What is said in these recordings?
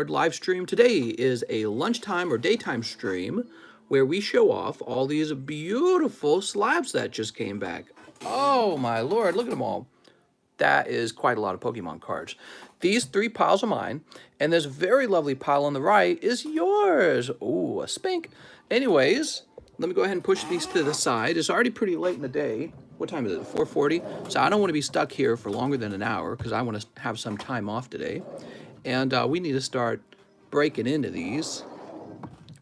live stream. Today is a lunchtime or daytime stream where we show off all these beautiful slabs that just came back. Oh my lord, look at them all. That is quite a lot of Pokemon cards. These 3 piles are mine, and this very lovely pile on the right is yours. Ooh, a spink. Anyways, let me go ahead and push these to the side. It's already pretty late in the day. What time is it? 4:40. So I don't want to be stuck here for longer than an hour because I want to have some time off today. And we need to start breaking into these.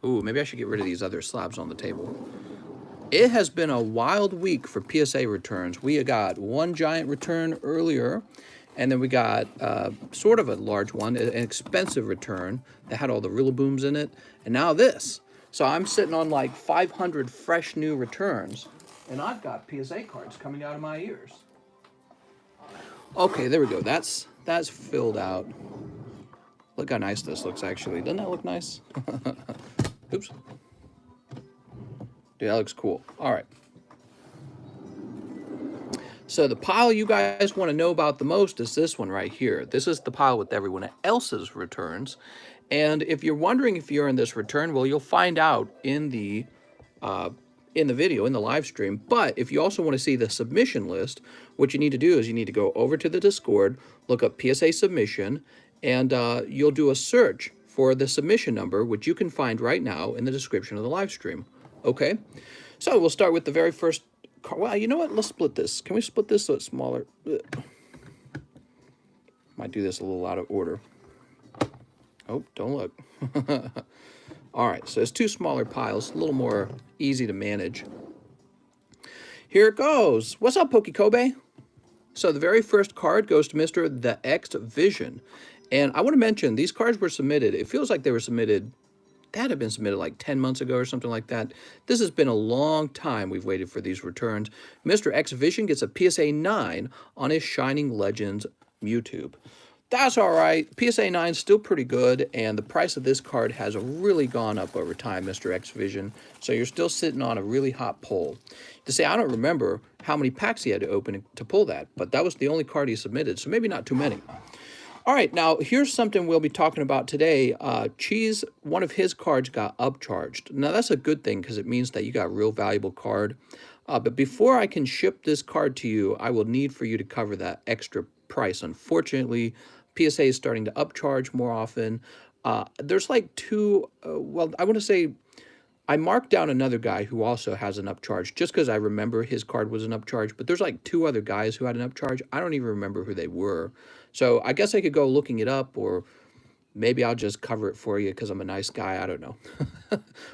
Ooh, maybe I should get rid of these other slabs on the table. It has been a wild week for PSA returns. We got one giant return earlier, and then we got sort of a large one, an expensive return that had all the Rillabooms in it, and now this. So I'm sitting on like 500 fresh new returns, and I've got PSA cards coming out of my ears. Okay, there we go. That's filled out. Look how nice this looks, actually. Doesn't that look nice? Oops. Dude, that looks cool. All right. So the pile you guys want to know about the most is this one right here. This is the pile with everyone else's returns. And if you're wondering if you're in this return, well, you'll find out in the video, in the live stream. But if you also want to see the submission list, what you need to do is you need to go over to the Discord, look up PSA submission, and you'll do a search for the submission number, which you can find right now in the description of the live stream. Okay, so we'll start with the very first card. Well, you know what? Let's split this. Can we split this so it's smaller? Ugh. Might do this a little out of order. Oh, don't look. All right, so it's 2 smaller piles, a little more easy to manage. Here it goes. What's up, Pokekobe? So the very first card goes to Mr. The X Vision. And I want to mention, these cards were submitted. It feels like they were submitted, that had been submitted like 10 months ago or something like that. This has been a long time we've waited for these returns. Mr. X Vision gets a PSA 9 on his Shining Legends Mewtwo. That's all right. PSA 9 is still pretty good, and the price of this card has really gone up over time, Mr. X Vision. So you're still sitting on a really hot pull. To say, I don't remember how many packs he had to open to pull that, but that was the only card he submitted, so maybe not too many. All right, now here's something we'll be talking about today. Cheese, one of his cards got upcharged. Now that's a good thing because it means that you got a real valuable card. But before I can ship this card to you, I will need for you to cover that extra price. Unfortunately, PSA is starting to upcharge more often. There's like 2, well, I want to say, I marked down another guy who also has an upcharge just because I remember his card was an upcharge, but there's like 2 other guys who had an upcharge. I don't even remember who they were. So I guess I could go looking it up, or maybe I'll just cover it for you because I'm a nice guy. I don't know.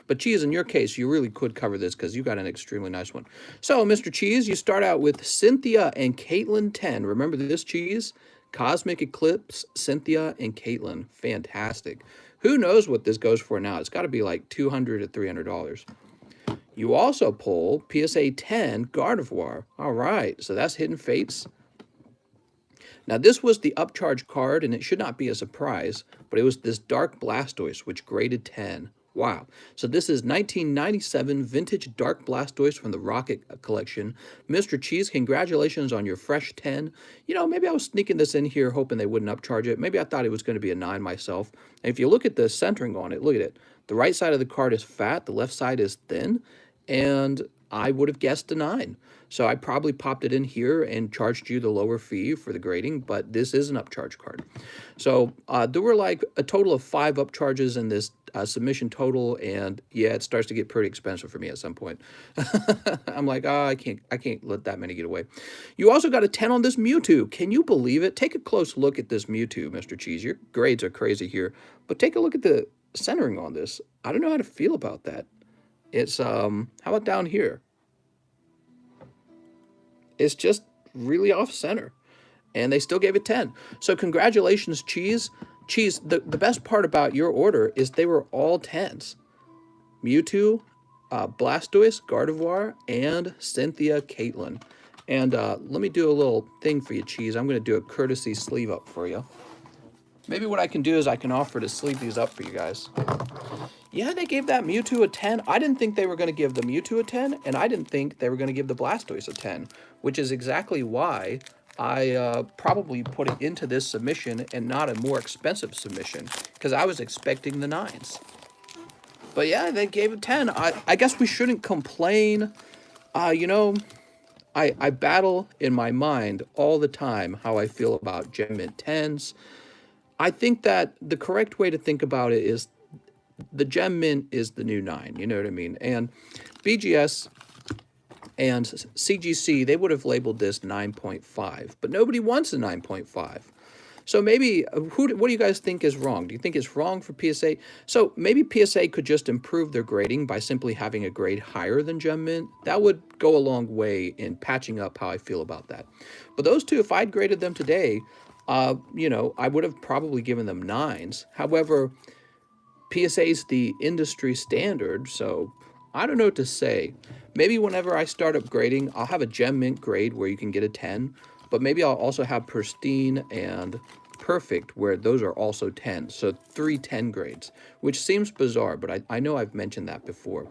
But Cheese, in your case, you really could cover this because you got an extremely nice one. So, Mr. Cheese, you start out with Cynthia and Caitlin 10. Remember this, Cheese? Cosmic Eclipse, Cynthia, and Caitlin. Fantastic. Who knows what this goes for now? It's got to be like $200 to $300. You also pull PSA 10 Gardevoir. All right, so that's Hidden Fates. Now, this was the upcharge card, and it should not be a surprise, but it was this Dark Blastoise, which graded 10. Wow. So this is 1997 vintage Dark Blastoise from the Rocket Collection. Mr. Cheese, congratulations on your fresh 10. You know, maybe I was sneaking this in here hoping they wouldn't upcharge it. Maybe I thought it was going to be a 9 myself. And if you look at the centering on it, look at it. The right side of the card is fat, the left side is thin, and I would have guessed a 9. So I probably popped it in here and charged you the lower fee for the grading, but this is an upcharge card. So there were like a total of 5 upcharges in this submission total, and yeah, it starts to get pretty expensive for me at some point. I'm like, oh, I can't let that many get away. You also got a 10 on this Mewtwo. Can you believe it? Take a close look at this Mewtwo, Mr. Cheese. Your grades are crazy here, but take a look at the centering on this. I don't know how to feel about that. It's how about down here? It's just really off center, and they still gave it 10. So congratulations, Cheese. Cheese, the best part about your order is they were all 10s. Mewtwo, Blastoise, Gardevoir, and Cynthia Caitlin. And let me do a little thing for you, Cheese. I'm going to do a courtesy sleeve up for you. Maybe what I can do is I can offer to sleeve these up for you guys. Yeah, they gave that Mewtwo a 10. I didn't think they were going to give the Mewtwo a 10, and I didn't think they were going to give the Blastoise a 10, which is exactly why I probably put it into this submission and not a more expensive submission because I was expecting the 9s. But yeah, they gave it 10. I guess we shouldn't complain. You know, I battle in my mind all the time how I feel about Gem Mint 10s. I think that the correct way to think about it is the Gem Mint is the new 9. You know what I mean? And BGS and CGC, they would have labeled this 9.5, but nobody wants a 9.5. So maybe, what do you guys think is wrong? Do you think it's wrong for PSA? So maybe PSA could just improve their grading by simply having a grade higher than Gem Mint. That would go a long way in patching up how I feel about that. But those two, if I'd graded them today, you know, I would have probably given them 9s. However, PSA is the industry standard, so I don't know what to say. Maybe whenever I start upgrading, I'll have a Gem Mint grade where you can get a 10, but maybe I'll also have Pristine and Perfect where those are also 10, so 3 10 grades, which seems bizarre, but I know I've mentioned that before.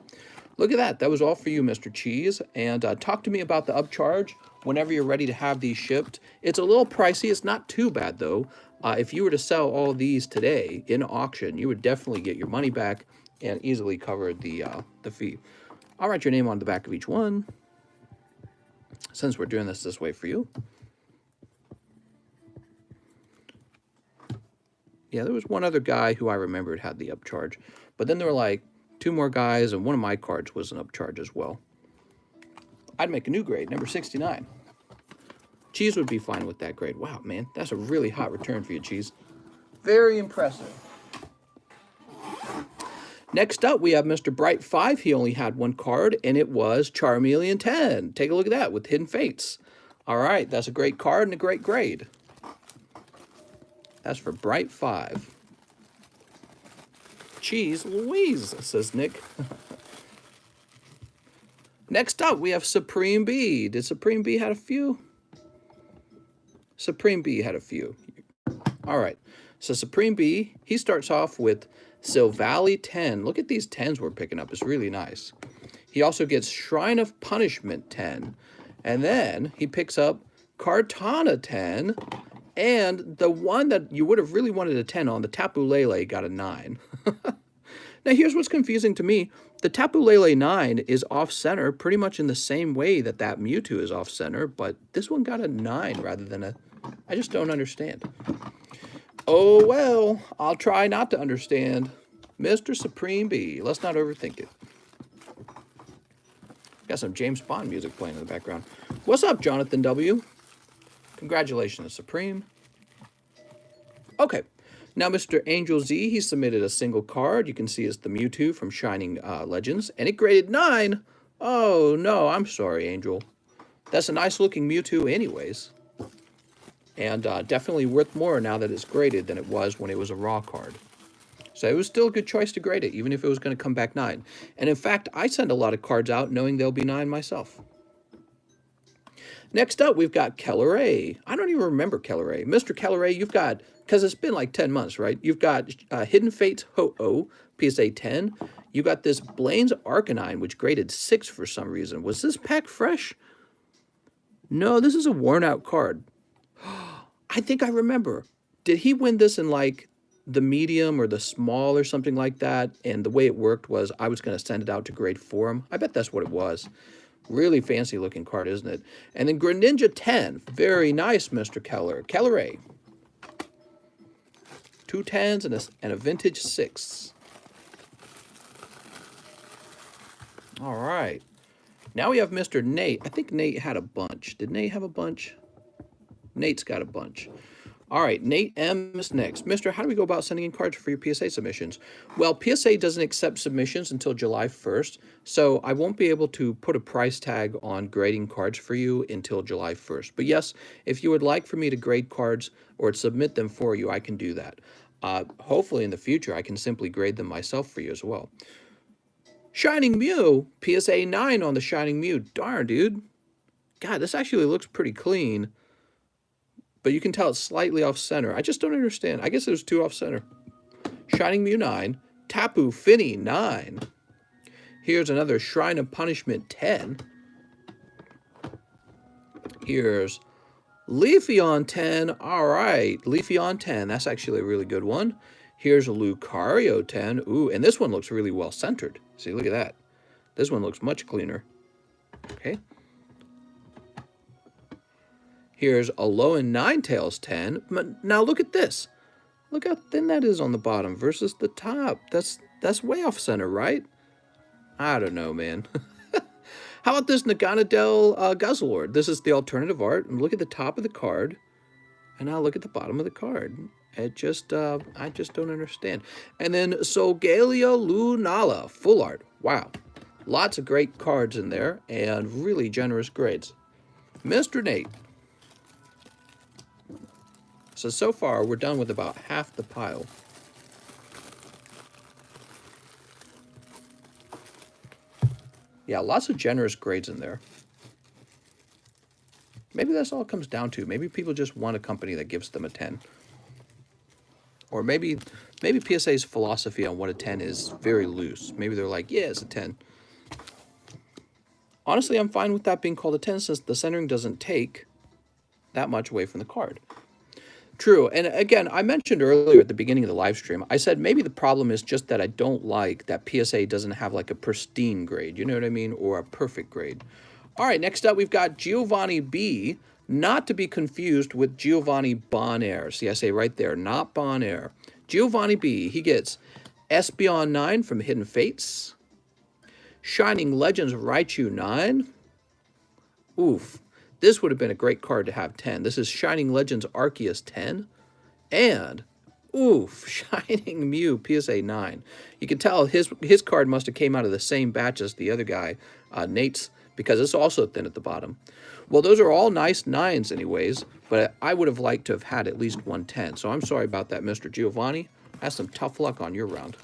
Look at that. That was all for you, Mr. Cheese. And talk to me about the upcharge whenever you're ready to have these shipped. It's a little pricey. It's not too bad, though. If you were to sell all these today in auction, you would definitely get your money back and easily cover the fee. I'll write your name on the back of each one, since we're doing this way for you. Yeah, there was one other guy who I remembered had the upcharge, but then there were like 2 more guys, and one of my cards was an upcharge as well. I'd make a new grade, number 69. Cheese would be fine with that grade. Wow, man, that's a really hot return for you, Cheese. Very impressive. Next up, we have Mr. Bright 5. He only had 1 card, and it was Charmeleon 10. Take a look at that with Hidden Fates. All right, that's a great card and a great grade. That's for Bright 5. Cheese Louise, says Nick. Next up, we have Supreme B. Did Supreme B had a few? Supreme B had a few. All right, so Supreme B, he starts off with Silvally 10. Look at these 10s we're picking up. It's really nice. He also gets Shrine of Punishment 10. And then he picks up Kartana 10. And the one that you would have really wanted a 10 on, the Tapu Lele, got a 9. Now, here's what's confusing to me. The Tapu Lele 9 is off-center pretty much in the same way that that Mewtwo is off-center, but this one got a 9 rather than a... I just don't understand. Oh, well, I'll try not to understand. Mr. Supreme B. Let's not overthink it. Got some James Bond music playing in the background. What's up, Jonathan W.? Congratulations, Supreme. Okay, now Mr. Angel Z, he submitted a single card. You can see it's the Mewtwo from Shining Legends, and it graded 9. Oh, no, I'm sorry, Angel. That's a nice-looking Mewtwo anyways. And definitely worth more now that it's graded than it was when it was a raw card. So it was still a good choice to grade it, even if it was going to come back 9. And in fact, I send a lot of cards out knowing they'll be 9 myself. Next up, we've got Keller A. I don't even remember Keller A. Mr. Keller A, you've got, because it's been like 10 months, right? You've got Hidden Fates Ho-Oh, PSA 10. You got this Blaine's Arcanine, which graded 6 for some reason. Was this pack fresh? No, this is a worn-out card. I think I remember. Did he win this in, like, the medium or the small or something like that? And the way it worked was I was going to send it out to grade for him. I bet that's what it was. Really fancy looking card, isn't it? And then Greninja 10. Very nice, Mr. Keller. Keller A. 2 10s and a vintage 6. All right. Now we have Mr. Nate. I think Nate had a bunch. Did Nate have a bunch? Nate's got a bunch. All right, Nate M is next. Mister, how do we go about sending in cards for your PSA submissions? Well, PSA doesn't accept submissions until July 1st, so I won't be able to put a price tag on grading cards for you until July 1st. But yes, if you would like for me to grade cards or submit them for you, I can do that. Hopefully in the future, I can simply grade them myself for you as well. Shining Mew, PSA 9 on the Shining Mew. Darn, dude. God, this actually looks pretty clean. But you can tell it's slightly off-center. I just don't understand. I guess it was 2 off-center. Shining Mew 9. Tapu Fini 9. Here's another Shrine of Punishment 10. Here's Leafeon 10. All right, Leafeon 10. That's actually a really good one. Here's a Lucario 10. Ooh, and this one looks really well centered. See, look at that. This one looks much cleaner. Okay. Here's a Alolan Ninetales 10. But now look at this. Look how thin that is on the bottom versus the top. That's way off center, right? I don't know, man. How about this Naganadel Guzzlord? This is the alternative art. And look at the top of the card. And now look at the bottom of the card. It just, I just don't understand. And then Solgaleo Lunala, full art. Wow. Lots of great cards in there and really generous grades. Mr. Nate. So far, we're done with about half the pile. Yeah, lots of generous grades in there. Maybe that's all it comes down to. Maybe people just want a company that gives them a 10. Or maybe PSA's philosophy on what a 10 is very loose. Maybe they're like, yeah, it's a 10. Honestly, I'm fine with that being called a 10 since the centering doesn't take that much away from the card. True, and again, I mentioned earlier at the beginning of the live stream, I said maybe the problem is just that I don't like that PSA doesn't have like a pristine grade, you know what I mean, or a perfect grade. All right, next up we've got Giovanni B, not to be confused with Giovanni Bonaire. See, I say right there, not Bonaire. Giovanni B, he gets Espeon 9 from Hidden Fates, Shining Legends Raichu 9. Oof. This would have been a great card to have 10. This is Shining Legends Arceus 10. And, oof, Shining Mew PSA 9. You can tell his card must have came out of the same batch as the other guy, Nate's, because it's also thin at the bottom. Well, those are all nice 9s anyways, but I would have liked to have had at least 110. So I'm sorry about that, Mr. Giovanni. That's some tough luck on your round.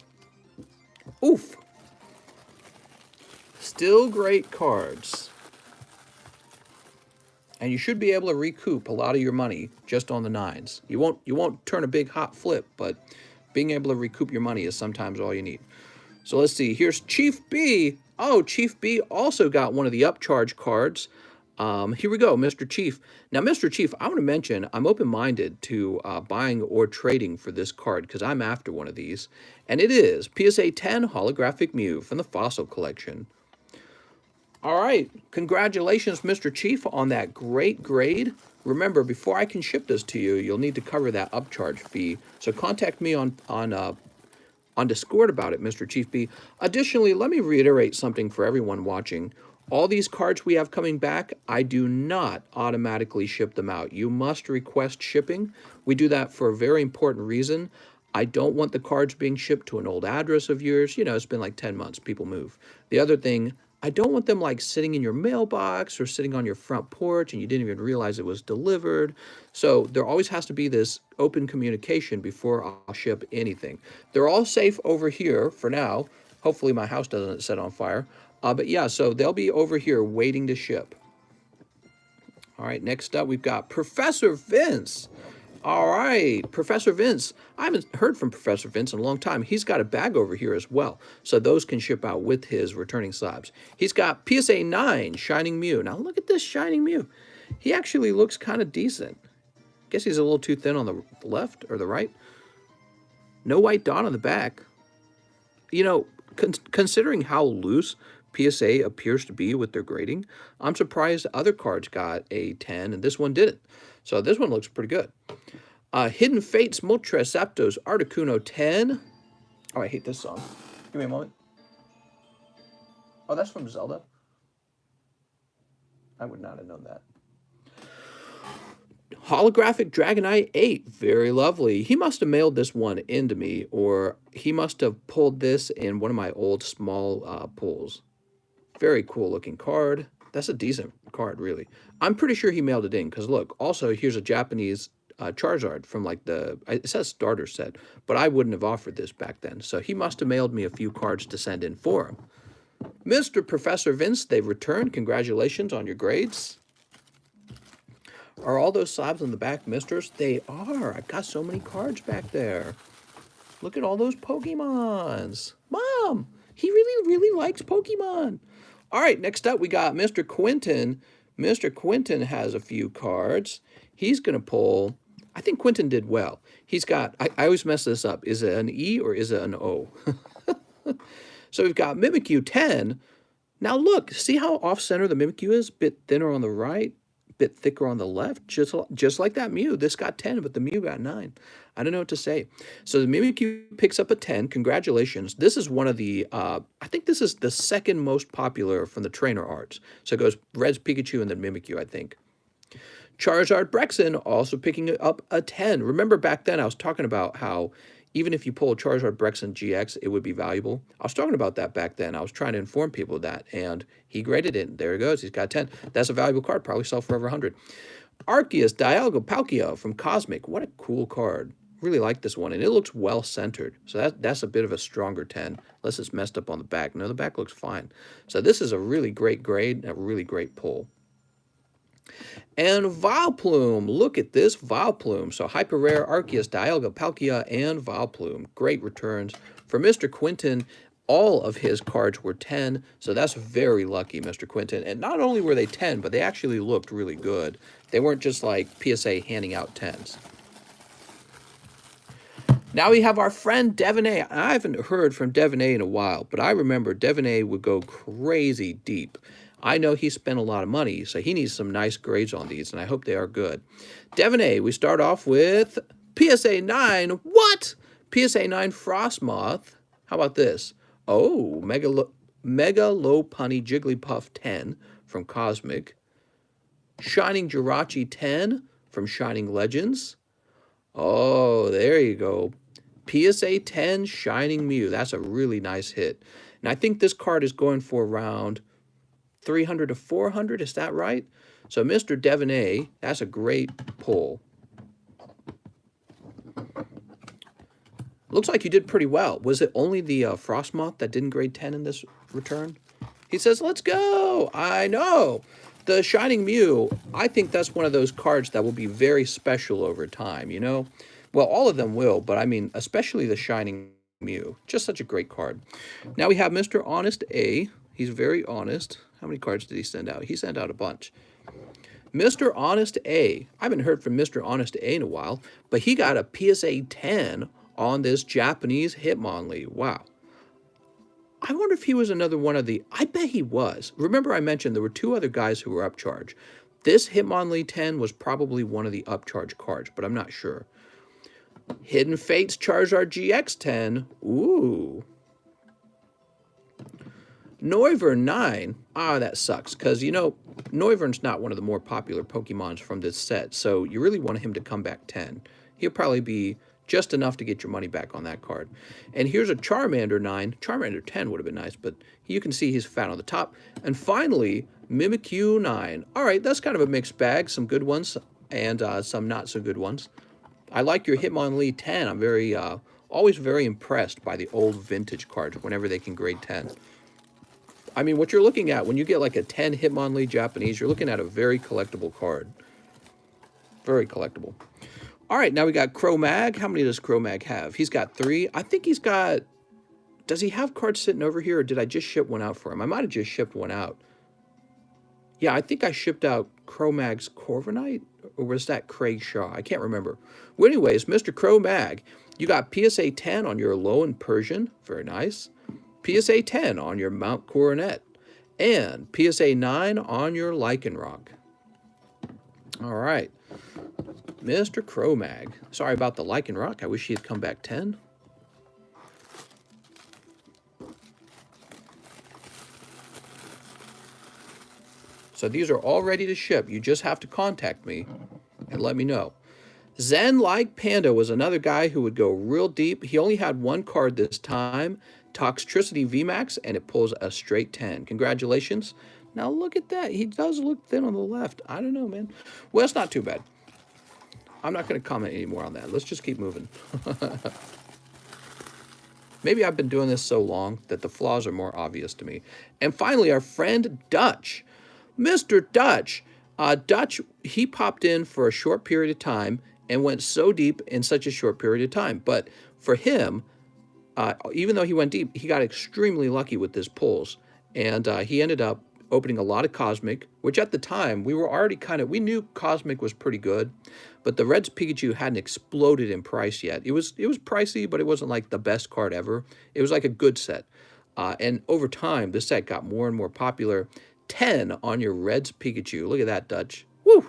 Oof. Still great cards. And you should be able to recoup a lot of your money just on the 9s. You won't turn a big hot flip, but being able to recoup your money is sometimes all you need. So let's see. Here's Chief B. Oh, Chief B also got one of the upcharge cards. Here we go, Mr. Chief. Now, Mr. Chief, I want to mention I'm open-minded to buying or trading for this card because I'm after one of these. And it is PSA 10 Holographic Mew from the Fossil Collection. All right, congratulations, Mr. Chief, on that great grade. Remember, before I can ship this to you, you'll need to cover that upcharge fee. So contact me on Discord about it, Mr. Chief B. Additionally, let me reiterate something for everyone watching. All these cards we have coming back, I do not automatically ship them out. You must request shipping. We do that for a very important reason. I don't want the cards being shipped to an old address of yours. You know, it's been like 10 months. People move. The other thing, I don't want them like sitting in your mailbox or sitting on your front porch and you didn't even realize it was delivered. So there always has to be this open communication before I'll ship anything. They're all safe over here for now. Hopefully my house doesn't set on fire. But yeah, so they'll be over here waiting to ship. All right, next up we've got Professor Vince. All right, Professor Vince. I haven't heard from Professor Vince in a long time. He's got a bag over here as well, so those can ship out with his returning slabs. He's got PSA 9 Shining Mew. Now look at this Shining Mew. He actually looks kind of decent. Guess he's a little too thin on the left or the right. No white dot on the back. You know, considering how loose PSA appears to be with their grading, I'm surprised other cards got a 10 and this one didn't. So this one looks pretty good. Hidden Fates, Moltres, Zapdos, Articuno 10. Oh, I hate this song. Give me a moment. Oh, that's from Zelda. I would not have known that. Holographic Dragonite 8. Very lovely. He must have mailed this one into me, or he must have pulled this in one of my old small pulls. Very cool looking card. That's a decent card, really. I'm pretty sure he mailed it in, because look, also here's a Japanese Charizard from like it says starter set, but I wouldn't have offered this back then. So he must have mailed me a few cards to send in for him. Mr. Professor Vince, they've returned. Congratulations on your grades. Are all those slabs in the back misters? They are. I've got so many cards back there. Look at all those Pokemons. Mom, he really, really likes Pokemon. All right, next up we got Mr. Quentin, Mr. Quentin has a few cards. He's going to pull, I think Quentin did well. He's got, I always mess this up. Is it an E or is it an O? So we've got Mimikyu 10. Now look, see how off-center the Mimikyu is? Bit thinner on the right, bit thicker on the left. Just like that Mew. This got 10, but the Mew got 9. I don't know what to say. So the Mimikyu picks up a 10. Congratulations. This is one of the, I think this is the second most popular from the trainer arts. So it goes Reds, Pikachu, and then Mimikyu, I think. Charizard Brexen also picking up a 10. Remember back then I was talking about how even if you pull a Charizard Brexen GX, it would be valuable. I was talking about that back then. I was trying to inform people of that, and he graded it. There he goes. He's got 10. That's a valuable card. Probably sell for over 100. Arceus Dialga Palkia from Cosmic. What a cool card. Really like this one, and it looks well centered. So that's a bit of a stronger 10, unless it's messed up on the back. No, the back looks fine. So this is a really great grade and a really great pull. And Vileplume, look at this Vileplume. So hyper rare Arceus, Dialga, Palkia, and Vileplume. Great returns. For Mr. Quentin, all of his cards were 10, so that's very lucky, Mr. Quentin. And not only were they 10, but they actually looked really good. They weren't just like PSA handing out 10s. Now we have our friend Devin A. I haven't heard from Devin A in a while, but I remember Devin A would go crazy deep. I know he spent a lot of money, so he needs some nice grades on these, and I hope they are good. Devin A, we start off with PSA 9. What? PSA 9 Frostmoth. How about this? Oh, Mega Low Punny Jigglypuff 10 from Cosmic. Shining Jirachi 10 from Shining Legends. Oh, there you go. PSA 10 Shining Mew. That's a really nice hit. And I think this card is going for around 300 to 400, is that right? So Mr. Devin A, that's a great pull. Looks like you did pretty well. Was it only the Frostmoth that didn't grade 10 in this return? He says, let's go. I know. The Shining Mew, I think that's one of those cards that will be very special over time, you know? Well, all of them will, but I mean, especially the Shining Mew. Just such a great card. Now we have Mr. Honest A. He's very honest. How many cards did he send out? He sent out a bunch. Mr. Honest A. I haven't heard from Mr. Honest A in a while, but he got a PSA 10 on this Japanese Hitmonlee. Wow. I wonder if he was another one of the... I bet he was. Remember I mentioned there were two other guys who were upcharged. This Hitmonlee 10 was probably one of the upcharged cards, but I'm not sure. Hidden Fates Charizard GX 10. Ooh. Noivern 9. Ah, that sucks, because, you know, Noivern's not one of the more popular Pokemons from this set, so you really want him to come back 10. He'll probably be just enough to get your money back on that card. And here's a Charmander 9. Charmander 10 would have been nice, but you can see he's fat on the top. And finally, Mimikyu 9. All right, that's kind of a mixed bag. Some good ones and some not so good ones. I like your Hitmonlee 10. I'm very, always very impressed by the old vintage cards whenever they can grade 10. I mean, what you're looking at, when you get like a 10 Hitmonlee Japanese, you're looking at a very collectible card. Very collectible. All right, now we got Cro-Mag. How many does Cro-Mag have? He's got 3. I think he's got... Does he have cards sitting over here, or did I just ship one out for him? I might have just shipped one out. Yeah, I think I shipped out Cro-Mag's Corviknight, or was that Craig Shaw? I can't remember. Well, anyways, Mr. Cro-Mag, you got PSA 10 on your Alolan Persian. Very nice. PSA 10 on your Mount Coronet. And PSA 9 on your Lycanroc. All right. Mr. Cro-Mag. Sorry about the Lycanroc. I wish he had come back 10. So these are all ready to ship. You just have to contact me and let me know. Zen Like Panda was another guy who would go real deep. He only had one card this time, Toxtricity VMAX, and it pulls a straight 10. Congratulations. Now look at that. He does look thin on the left. I don't know, man. Well, it's not too bad. I'm not going to comment anymore on that. Let's just keep moving. Maybe I've been doing this so long that the flaws are more obvious to me. And finally, our friend Dutch. Mr. Dutch. Dutch, he popped in for a short period of time and went so deep in such a short period of time. But for him, even though he went deep, he got extremely lucky with his pulls. And he ended up opening a lot of Cosmic, which at the time, we were already we knew Cosmic was pretty good, but the Red's Pikachu hadn't exploded in price yet. It was pricey, but it wasn't like the best card ever. It was like a good set. And over time, the set got more and more popular. 10 on your Red's Pikachu. Look at that, Dutch. Woo!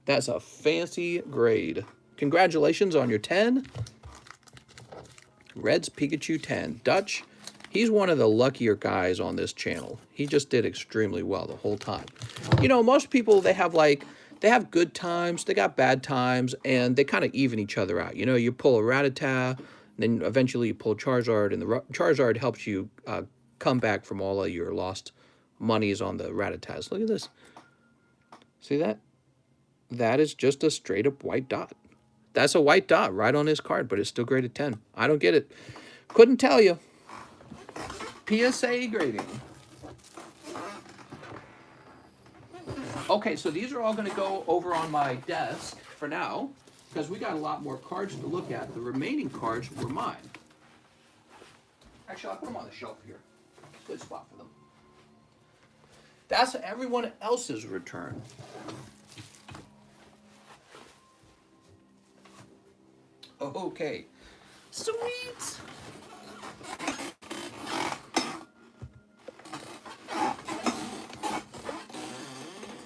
That's a fancy grade. Congratulations on your 10. Red's Pikachu 10. Dutch, he's one of the luckier guys on this channel. He just did extremely well the whole time. You know, most people, they have good times, they got bad times, and they kind of even each other out. You know, you pull a Rattata, then eventually you pull Charizard, and the Charizard helps you come back from all of your lost monies on the Rattatas. Look at this. See that? That is just a straight up white dot. That's a white dot right on his card, but it's still graded 10. I don't get it. Couldn't tell you. PSA grading. Okay, so these are all going to go over on my desk for now, because we got a lot more cards to look at. The remaining cards were mine. Actually, I'll put them on the shelf here. Good spot for them. That's everyone else's return. Okay. Sweet.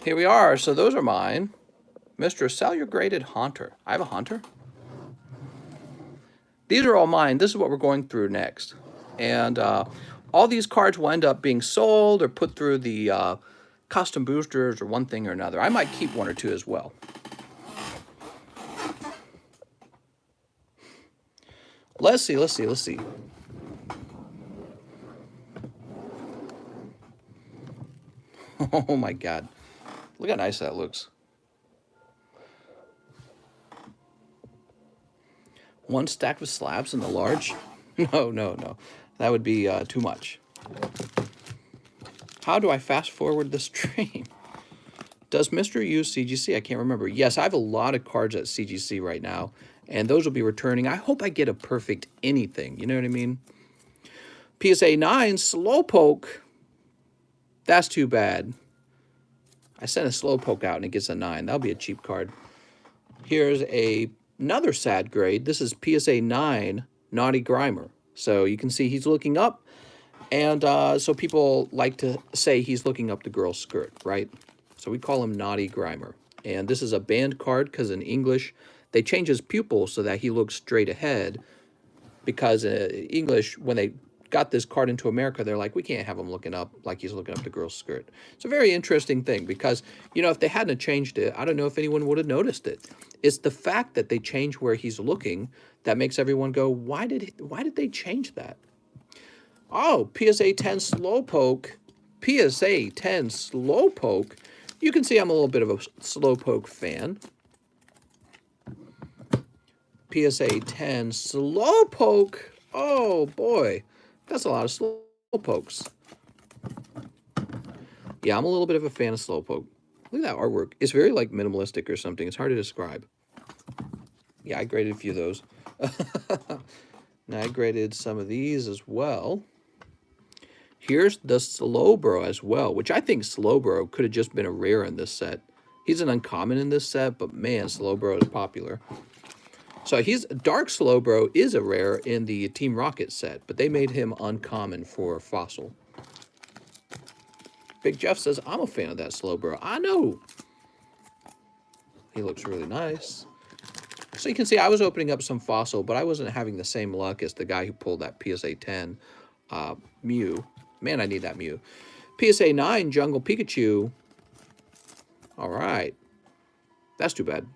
Here we are. So those are mine. Mr. Sell Your Graded Haunter. I have a Haunter. These are all mine. This is what we're going through next. And all these cards will end up being sold or put through the custom boosters or one thing or another. I might keep one or two as well. Let's see. Oh my God. Look how nice that looks. One stack of slabs in the large? No. That would be too much. How do I fast forward the stream? Does Mr. use CGC? I can't remember. Yes, I have a lot of cards at CGC right now, and those will be returning. I hope I get a perfect anything. You know what I mean? PSA 9 Slowpoke. That's too bad. I sent a Slowpoke out and it gets a 9. That'll be a cheap card. Here's another sad grade. This is PSA 9 Naughty Grimer. So you can see he's looking up. And so people like to say he's looking up the girl's skirt, right? So we call him Naughty Grimer. And this is a banned card because in English, they change his pupil so that he looks straight ahead. Because English, when they got this card into America, they're like, we can't have him looking up like he's looking up the girl's skirt. It's a very interesting thing because, you know, if they hadn't changed it, I don't know if anyone would have noticed it. It's the fact that they change where he's looking that makes everyone go, why did they change that? Oh, PSA 10 Slowpoke. PSA 10 Slowpoke. You can see I'm a little bit of a Slowpoke fan. PSA 10 Slowpoke. Oh, boy. That's a lot of Slowpokes. Yeah, I'm a little bit of a fan of Slowpoke. Look at that artwork. It's very, like, minimalistic or something. It's hard to describe. Yeah, I graded a few of those. Now, I graded some of these as well. Here's the Slowbro as well, which I think Slowbro could have just been a rare in this set. He's an uncommon in this set, but man, Slowbro is popular. So Dark Slowbro is a rare in the Team Rocket set, but they made him uncommon for Fossil. Big Jeff says, I'm a fan of that Slowbro. I know. He looks really nice. So you can see I was opening up some Fossil, but I wasn't having the same luck as the guy who pulled that PSA 10 Mew. Man, I need that Mew. PSA 9 Jungle Pikachu. All right. That's too bad.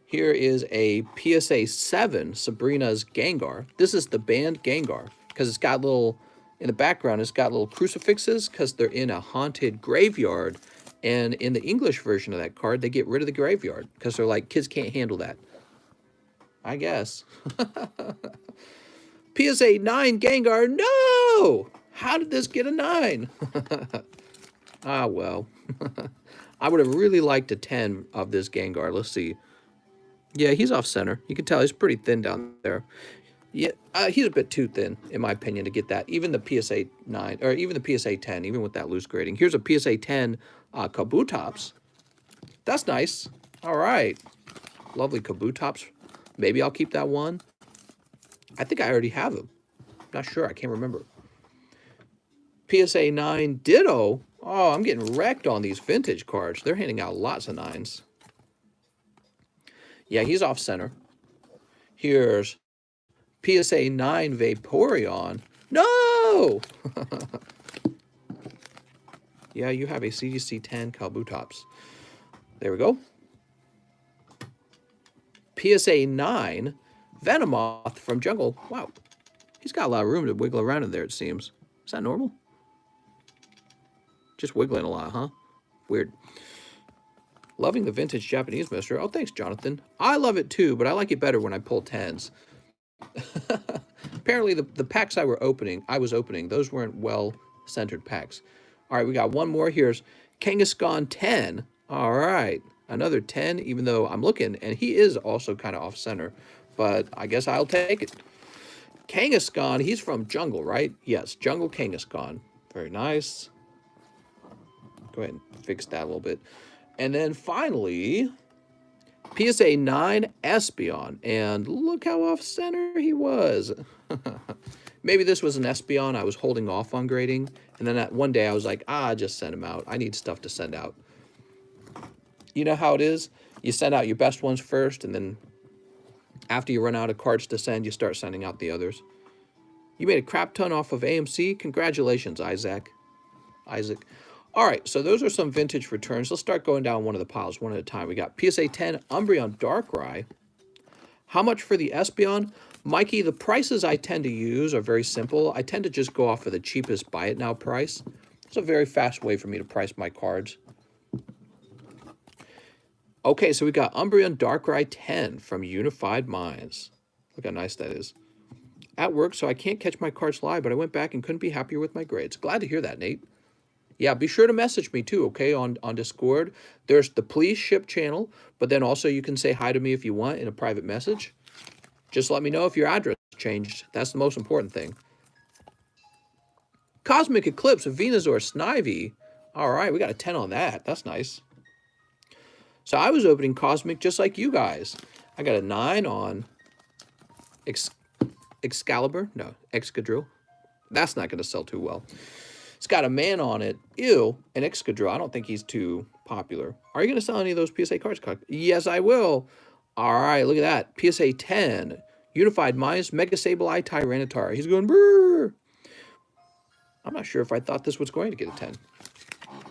Here is a PSA 7 Sabrina's Gengar. This is the banned Gengar because it's got little, in the background, it's got little crucifixes because they're in a haunted graveyard. And in the English version of that card, they get rid of the graveyard because they're like, kids can't handle that. I guess. PSA 9 Gengar. No! How did this get a 9? Ah, well. I would have really liked a 10 of this Gengar. Let's see. Yeah, he's off center. You can tell he's pretty thin down there. Yeah, he's a bit too thin, in my opinion, to get that. Even the PSA 9, or even the PSA 10, even with that loose grading. Here's a PSA 10 Kabutops. That's nice. All right. Lovely Kabutops. Maybe I'll keep that one. I think I already have him. Not sure. I can't remember. PSA 9 Ditto. Oh, I'm getting wrecked on these vintage cards. They're handing out lots of 9s. Yeah, he's off center. Here's PSA 9 Vaporeon. No! Yeah, you have a CGC 10 Kabutops. There we go. PSA 9 Venomoth from Jungle. Wow. He's got a lot of room to wiggle around in there, it seems. Is that normal? Just wiggling a lot, huh? Weird. Loving the vintage Japanese mister. Oh, thanks, Jonathan. I love it too, but I like it better when I pull 10s. Apparently, the packs I was opening, those weren't well-centered packs. All right, we got one more. Here's Kangaskhan 10. All right, another 10, even though I'm looking, and he is also kind of off-center, but I guess I'll take it. Kangaskhan, he's from Jungle, right? Yes, Jungle Kangaskhan. Very nice. Go ahead and fix that a little bit. And then finally, PSA 9 Espeon. And look how off-center he was. Maybe this was an Espeon I was holding off on grading. And then one day I was like, just send him out. I need stuff to send out. You know how it is? You send out your best ones first, and then after you run out of cards to send, you start sending out the others. You made a crap ton off of AMC. Congratulations, Isaac. All right, so those are some vintage returns. Let's start going down one of the piles one at a time. We got PSA 10 Umbreon Darkrai. How much for the Espeon? Mikey, the prices I tend to use are very simple. I tend to just go off of the cheapest buy it now price. It's a very fast way for me to price my cards. Okay, so we got Umbreon Darkrai 10 from Unified Minds. Look how nice that is. At work, so I can't catch my cards live, but I went back and couldn't be happier with my grades. Glad to hear that, Nate. Yeah, be sure to message me too, okay, on Discord. There's the Please Ship channel, but then also you can say hi to me if you want in a private message. Just let me know if your address changed. That's the most important thing. Cosmic Eclipse of Venusaur Snivy. All right, we got a 10 on that. That's nice. So I was opening Cosmic just like you guys. I got a 9 on Excalibur. No, Excadrill. That's not going to sell too well. It's got a man on it. Ew, an Excadrill. I don't think he's too popular. Are you going to sell any of those PSA cards? Yes, I will. All right, look at that. PSA 10. Unified Minds, Mega Sableye Tyranitar. He's going brrr. I'm not sure if I thought this was going to get a 10.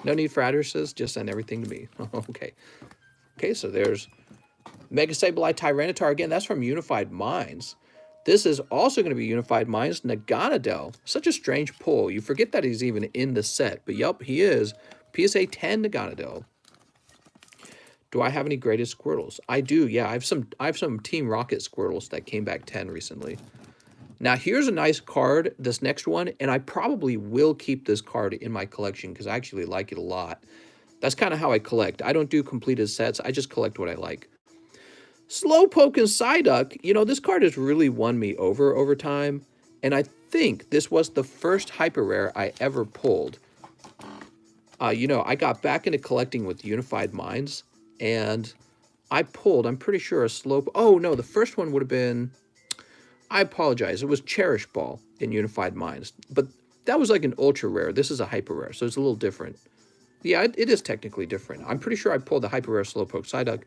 No need for addresses. Just send everything to me. Okay. Okay, so there's Mega Sableye Tyranitar. Again, that's from Unified Minds. This is also going to be Unified Minds Naganadel. Such a strange pull. You forget that he's even in the set. But yup, he is. PSA 10 Naganadel. Do I have any graded Squirtles? I do, yeah. I have some Team Rocket Squirtles that came back 10 recently. Now, here's a nice card, this next one, and I probably will keep this card in my collection because I actually like it a lot. That's kind of how I collect. I don't do completed sets. I just collect what I like. Slowpoke and Psyduck. You know, this card has really won me over time, and I think this was the first hyper rare I ever pulled. You know, I got back into collecting with Unified Minds, and I pulled, I'm pretty sure, a Slowpoke. Oh, no, the first one would have been... I apologize. It was Cherish Ball in Unified Minds. But that was like an ultra rare. This is a hyper rare, so it's a little different. Yeah, it is technically different. I'm pretty sure I pulled the hyper rare Slowpoke Psyduck,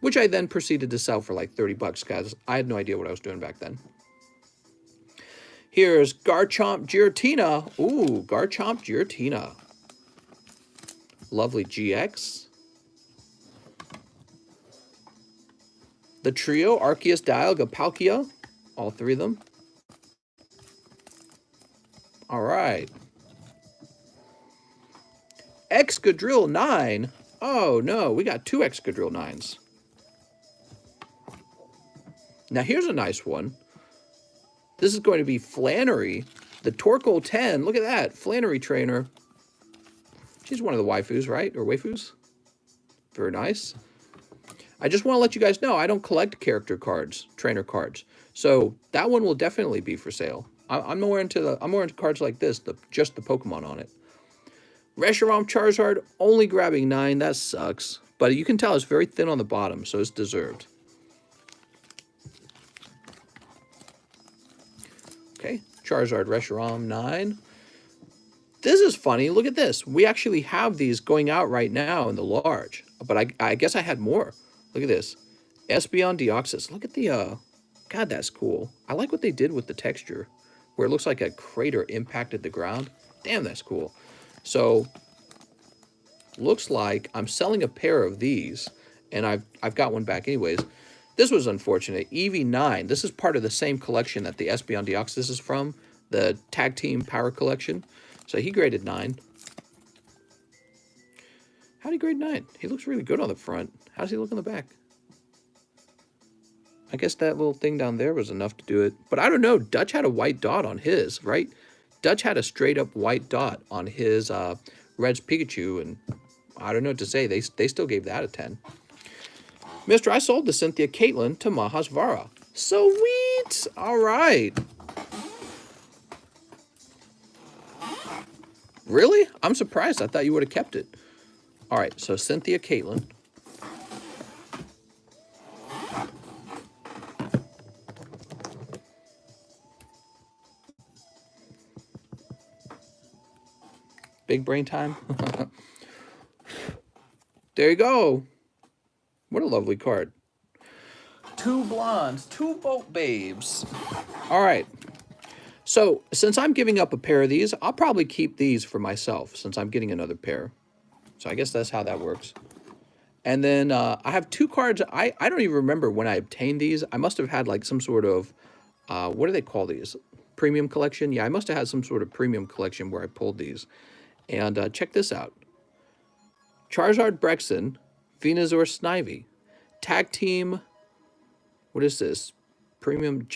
which I then proceeded to sell for like 30 bucks, guys. I had no idea what I was doing back then. Here's Garchomp Giratina. Ooh, Garchomp Giratina. Lovely GX. The trio, Arceus, Dialga, Palkia. All three of them. All right. Excadrill 9. Oh, no. We got 2 Excadrill 9s. Now, here's a nice one. This is going to be Flannery. The Torkoal 10. Look at that. Flannery trainer. She's one of the waifus, right? Or waifus. Very nice. I just want to let you guys know I don't collect character cards, trainer cards. So that one will definitely be for sale. I'm more into cards like this, just the Pokemon on it. Reshiram Charizard only grabbing 9. That sucks. But you can tell it's very thin on the bottom, so it's deserved. Okay, Charizard Reshiram 9. This is funny. Look at this. We actually have these going out right now in the large. But I guess I had more. Look at this. Espeon Deoxys. Look at the... God, that's cool. I like what they did with the texture, where it looks like a crater impacted the ground. Damn, that's cool. So, looks like I'm selling a pair of these, and I've got one back anyways. This was unfortunate. EV9. This is part of the same collection that the Espeon Deoxys is from, the Tag Team Power Collection. So he graded 9. How'd he grade 9? He looks really good on the front. How does he look on the back? I guess that little thing down there was enough to do it. But I don't know. Dutch had a white dot on his, right? Dutch had a straight up white dot on his Red's Pikachu, and I don't know what to say. They still gave that a 10. Mister, I sold the Cynthia Caitlin to Mahasvara. Sweet! All right. Really? I'm surprised. I thought you would have kept it. All right, so Cynthia Caitlin. Big brain time. There you go. What a lovely card. 2 blondes, 2 boat babes. All right. So, since I'm giving up a pair of these, I'll probably keep these for myself since I'm getting another pair. So, I guess that's how that works. And then I have 2 cards. I don't even remember when I obtained these. I must have had like some sort of, what do they call these? Premium collection? Yeah, I must have had some sort of premium collection where I pulled these. And check this out. Charizard Brexen, Venusaur Snivy, Tag Team, what is this? Premium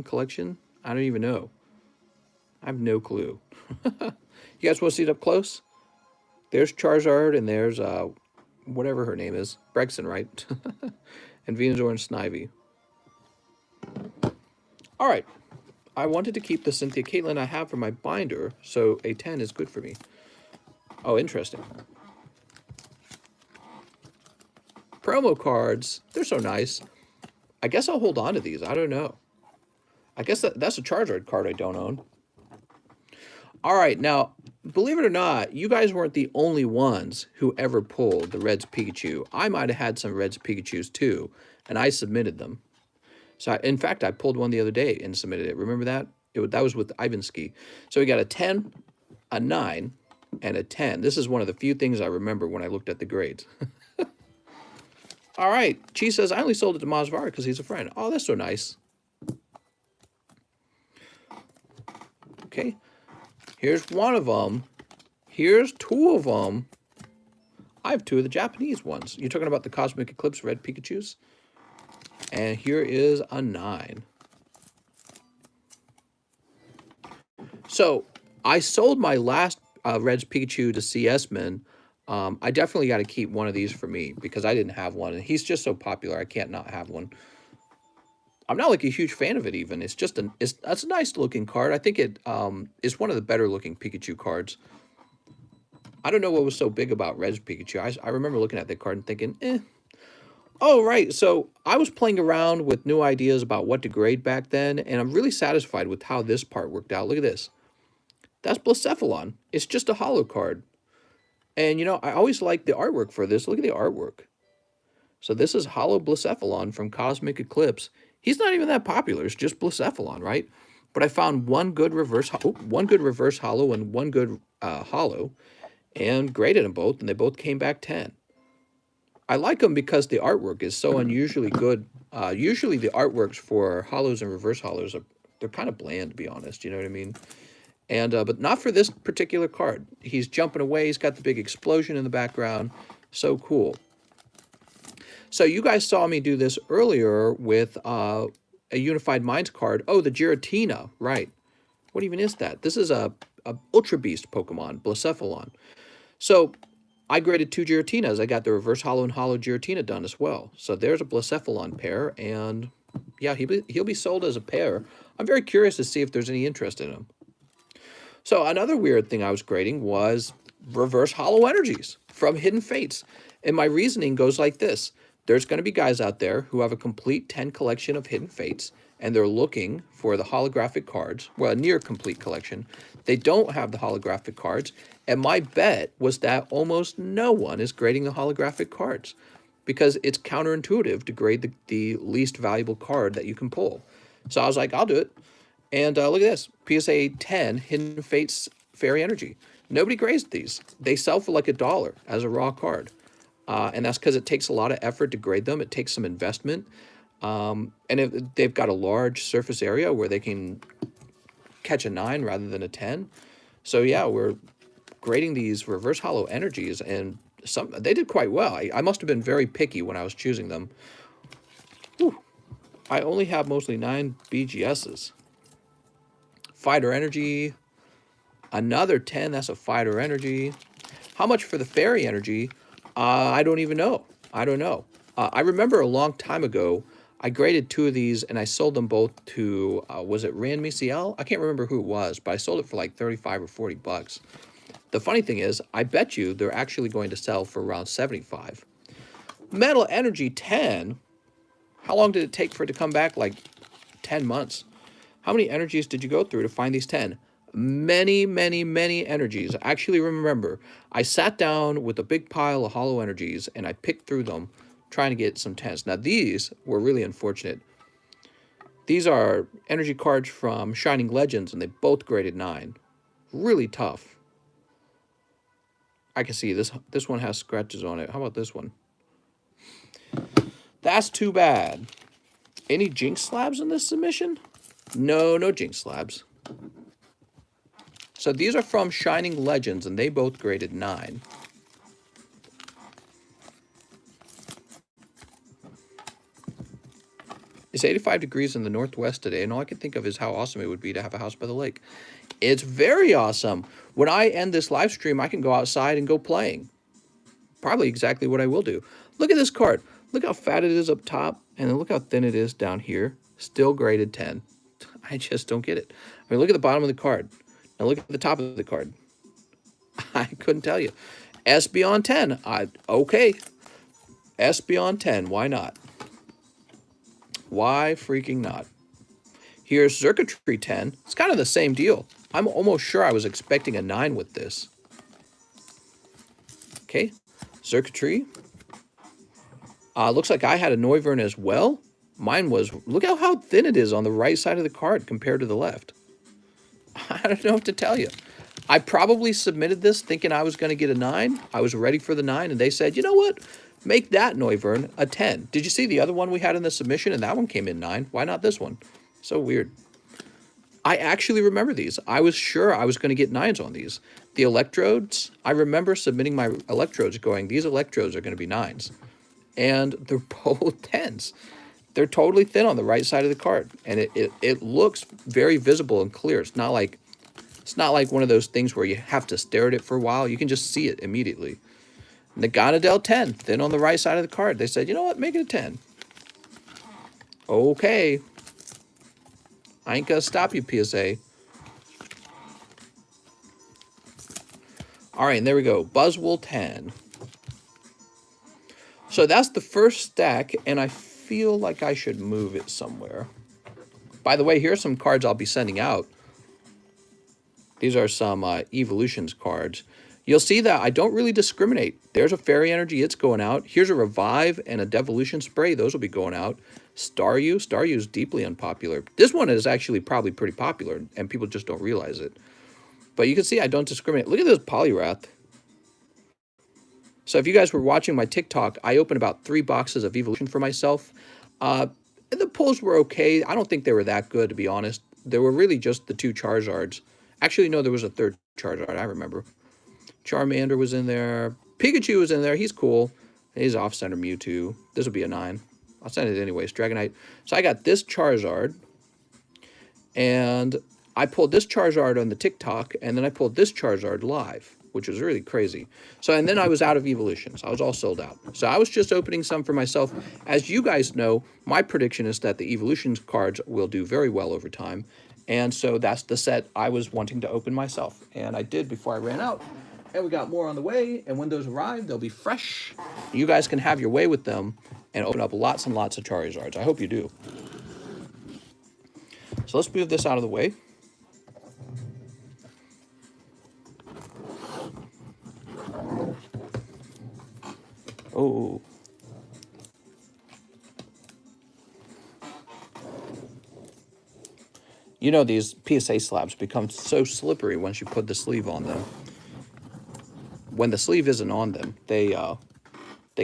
Collection? I don't even know. I have no clue. You guys want to see it up close? There's Charizard and there's whatever her name is. Brexen, right? And Venusaur and Snivy. Alright. I wanted to keep the Cynthia Caitlin I have for my binder, so a 10 is good for me. Oh, interesting. Promo cards. They're so nice. I guess I'll hold on to these. I don't know. I guess that's a Charizard card I don't own. All right, now, believe it or not, you guys weren't the only ones who ever pulled the Red's Pikachu. I might have had some Red's Pikachus too, and I submitted them. So, in fact, I pulled one the other day and submitted it. Remember that? That was with Ivanski. So we got a 10, a 9, and a 10. This is one of the few things I remember when I looked at the grades. All right. Chi says, I only sold it to Masvara because he's a friend. Oh, that's so nice. Okay. Here's one of them. Here's 2 of them. I have 2 of the Japanese ones. You're talking about the Cosmic Eclipse Red Pikachus? And here is a 9. So, I sold my last Red's Pikachu to CS-Man. I definitely got to keep one of these for me because I didn't have one. And he's just so popular, I can't not have one. I'm not like a huge fan of it even. It's just that's a nice looking card. I think it is one of the better looking Pikachu cards. I don't know what was so big about Red's Pikachu. I remember looking at that card and thinking, eh. Oh, right. So I was playing around with new ideas about what to grade back then, and I'm really satisfied with how this part worked out. Look at this. That's Blacephalon. It's just a holo card. And, you know, I always like the artwork for this. Look at the artwork. So this is Holo Blacephalon from Cosmic Eclipse. He's not even that popular. It's just Blacephalon, right? But I found one good reverse holo and one good holo, and graded them both, and they both came back 10. I like them because the artwork is so unusually good. Usually the artworks for holos and reverse holos they're kind of bland, to be honest. You know what I mean? And but not for this particular card. He's jumping away. He's got the big explosion in the background. So cool. So you guys saw me do this earlier with a Unified Minds card. Oh, the Giratina, right. What even is that? This is a Ultra Beast Pokemon, Blacephalon. So I graded 2 Giratinas. I got the reverse holo and holo Giratina done as well. So there's a Blacephalon pair, and yeah, he'll be sold as a pair. I'm very curious to see if there's any interest in him. So another weird thing I was grading was reverse holo energies from Hidden Fates. And my reasoning goes like this. There's going to be guys out there who have a complete 10 collection of Hidden Fates, and they're looking for the holographic cards, well, a near complete collection. They don't have the holographic cards, and my bet was that almost no one is grading the holographic cards because it's counterintuitive to grade the least valuable card that you can pull. So I was like, I'll do it. And look at this, PSA 10 Hidden Fates Fairy Energy. Nobody grades these. They sell for like $1 as a raw card. And that's because it takes a lot of effort to grade them. It takes some investment. And they've got a large surface area where they can catch a 9 rather than a 10. So yeah, we're grading these reverse holo energies, and they did quite well. I must have been very picky when I was choosing them. Whew. I only have mostly 9 BGSs. Fighter Energy, another 10, that's a Fighter Energy. How much for the Fairy Energy? I don't even know. I don't know. I remember a long time ago, I graded 2 of these and I sold them both to, was it Rand Miciel? I can't remember who it was, but I sold it for like 35 or 40 bucks. The funny thing is, I bet you they're actually going to sell for around 75. Metal Energy 10, how long did it take for it to come back? Like 10 months. How many energies did you go through to find these 10? Many, many, many energies. I actually remember I sat down with a big pile of holo energies and I picked through them trying to get some 10s. Now these were really unfortunate. These are energy cards from Shining Legends and they both graded 9. Really tough. I can see this one has scratches on it. How about this one? That's too bad. Any Jinx slabs in this submission? No, no Jinx slabs. So these are from Shining Legends, and they both graded 9. It's 85 degrees in the Northwest today, and all I can think of is how awesome it would be to have a house by the lake. It's very awesome. When I end this live stream, I can go outside and go playing. Probably exactly what I will do. Look at this card. Look how fat it is up top, and then look how thin it is down here. Still graded 10. I just don't get it. I mean, look at the bottom of the card. Now look at the top of the card. I couldn't tell you. Espeon 10. Okay. Espeon 10. Why not? Why freaking not? Here's Circuitry 10. It's kind of the same deal. I'm almost sure I was expecting a 9 with this. Okay. Circuitry. Looks like I had a Noivern as well. Mine was, look how thin it is on the right side of the card compared to the left. I don't know what to tell you. I probably submitted this thinking I was going to get a 9. I was ready for the 9, and they said, you know what? Make that Noivern a 10. Did you see the other one we had in the submission? And that one came in 9. Why not this one? So weird. I actually remember these. I was sure I was going to get 9s on these. The Electrodes, I remember submitting my Electrodes going, these Electrodes are going to be 9s. And they're both 10s. They're totally thin on the right side of the card, and it looks very visible and clear. It's not like one of those things where you have to stare at it for a while. You can just see it immediately. Naganadel 10, thin on the right side of the card. They said, you know what, make it a 10. Okay. I ain't gonna stop you, PSA. All right, and there we go. Buzzwole 10. So that's the first stack, and I feel like I should move it somewhere. By the way, here's some cards I'll be sending out. These are some Evolutions cards. You'll see that I don't really discriminate. There's a Fairy Energy, it's going out. Here's a Revive and a Devolution Spray, those will be going out. Staryu is deeply unpopular. This one is actually probably pretty popular, and people just don't realize it. But you can see I don't discriminate. Look at this Poliwrath. So if you guys were watching my TikTok, I opened about 3 boxes of Evolution for myself. And the pulls were okay. I don't think they were that good, to be honest. There were really just the 2 Charizards. Actually, no, there was a 3rd Charizard, I remember. Charmander was in there. Pikachu was in there. He's cool. He's off-center Mewtwo. This will be a 9. I'll send it anyways. Dragonite. So I got this Charizard. And I pulled this Charizard on the TikTok. And then I pulled this Charizard live. which was really crazy. So, and then I was out of evolutions. I was all sold out. So I was just opening some for myself. As you guys know, my prediction is that the evolutions cards will do very well over time. And so that's the set I was wanting to open myself. And I did before I ran out. And we got more on the way. And when those arrive, they'll be fresh. You guys can have your way with them and open up lots and lots of Charizards. I hope you do. So let's move this out of the way. Oh. You know, these PSA slabs become so slippery once you put the sleeve on them. When the sleeve isn't on them, they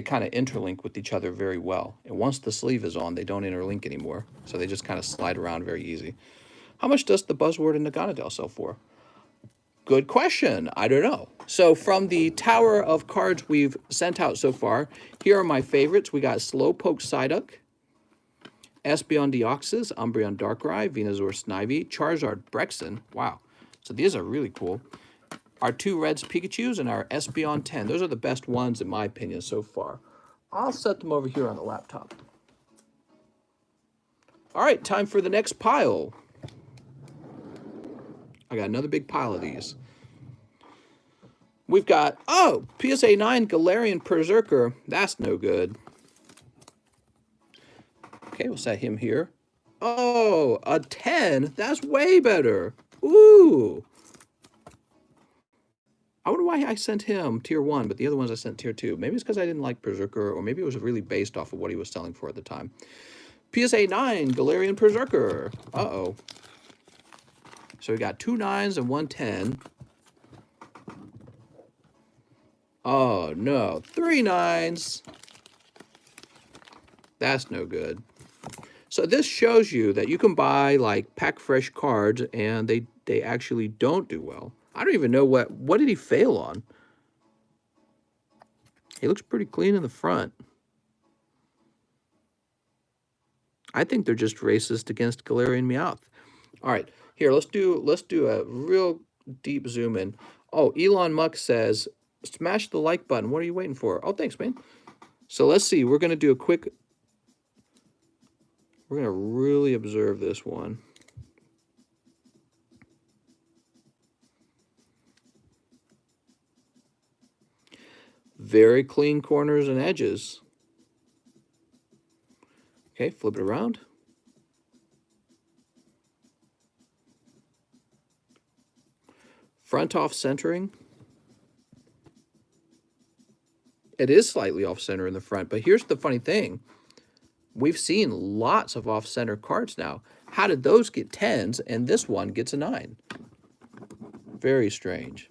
kind of interlink with each other very well. And once the sleeve is on, they don't interlink anymore. So they just kind of slide around very easy. How much does the Buzzword and Naganadel sell for? Good question. I don't know. So from the tower of cards we've sent out so far, here are my favorites. We got Slowpoke Psyduck, Espeon Deoxys, Umbreon Darkrai, Venusaur Snivy, Charizard Brexton. Wow. So these are really cool. Our 2 Reds Pikachus and our Espeon 10. Those are the best ones in my opinion so far. I'll set them over here on the laptop. All right, time for the next pile. I got another big pile of these. We've got, oh, PSA 9 Galarian Berserker. That's no good. Okay, we'll set him here. Oh, a 10. That's way better. Ooh. I wonder why I sent him tier 1, but the other ones I sent tier 2. Maybe it's because I didn't like Berserker, or maybe it was really based off of what he was selling for at the time. PSA 9 Galarian Berserker. Uh-oh. So we got 2 9s and 1 10. Oh, no. 3 9s. That's no good. So this shows you that you can buy, like, pack fresh cards, and they actually don't do well. I don't even know what did he fail on? He looks pretty clean in the front. I think they're just racist against Galarian Meowth. All right. Here, let's do a real deep zoom in. Oh, Elon Musk says, smash the like button. What are you waiting for? Oh, thanks, man. So let's see. We're going to do a quick... We're going to really observe this one. Very clean corners and edges. Okay, flip it around. Front off centering. It is slightly off center in the front, but here's the funny thing. We've seen lots of off center cards now. How did those get 10s and this one gets a 9? Very strange.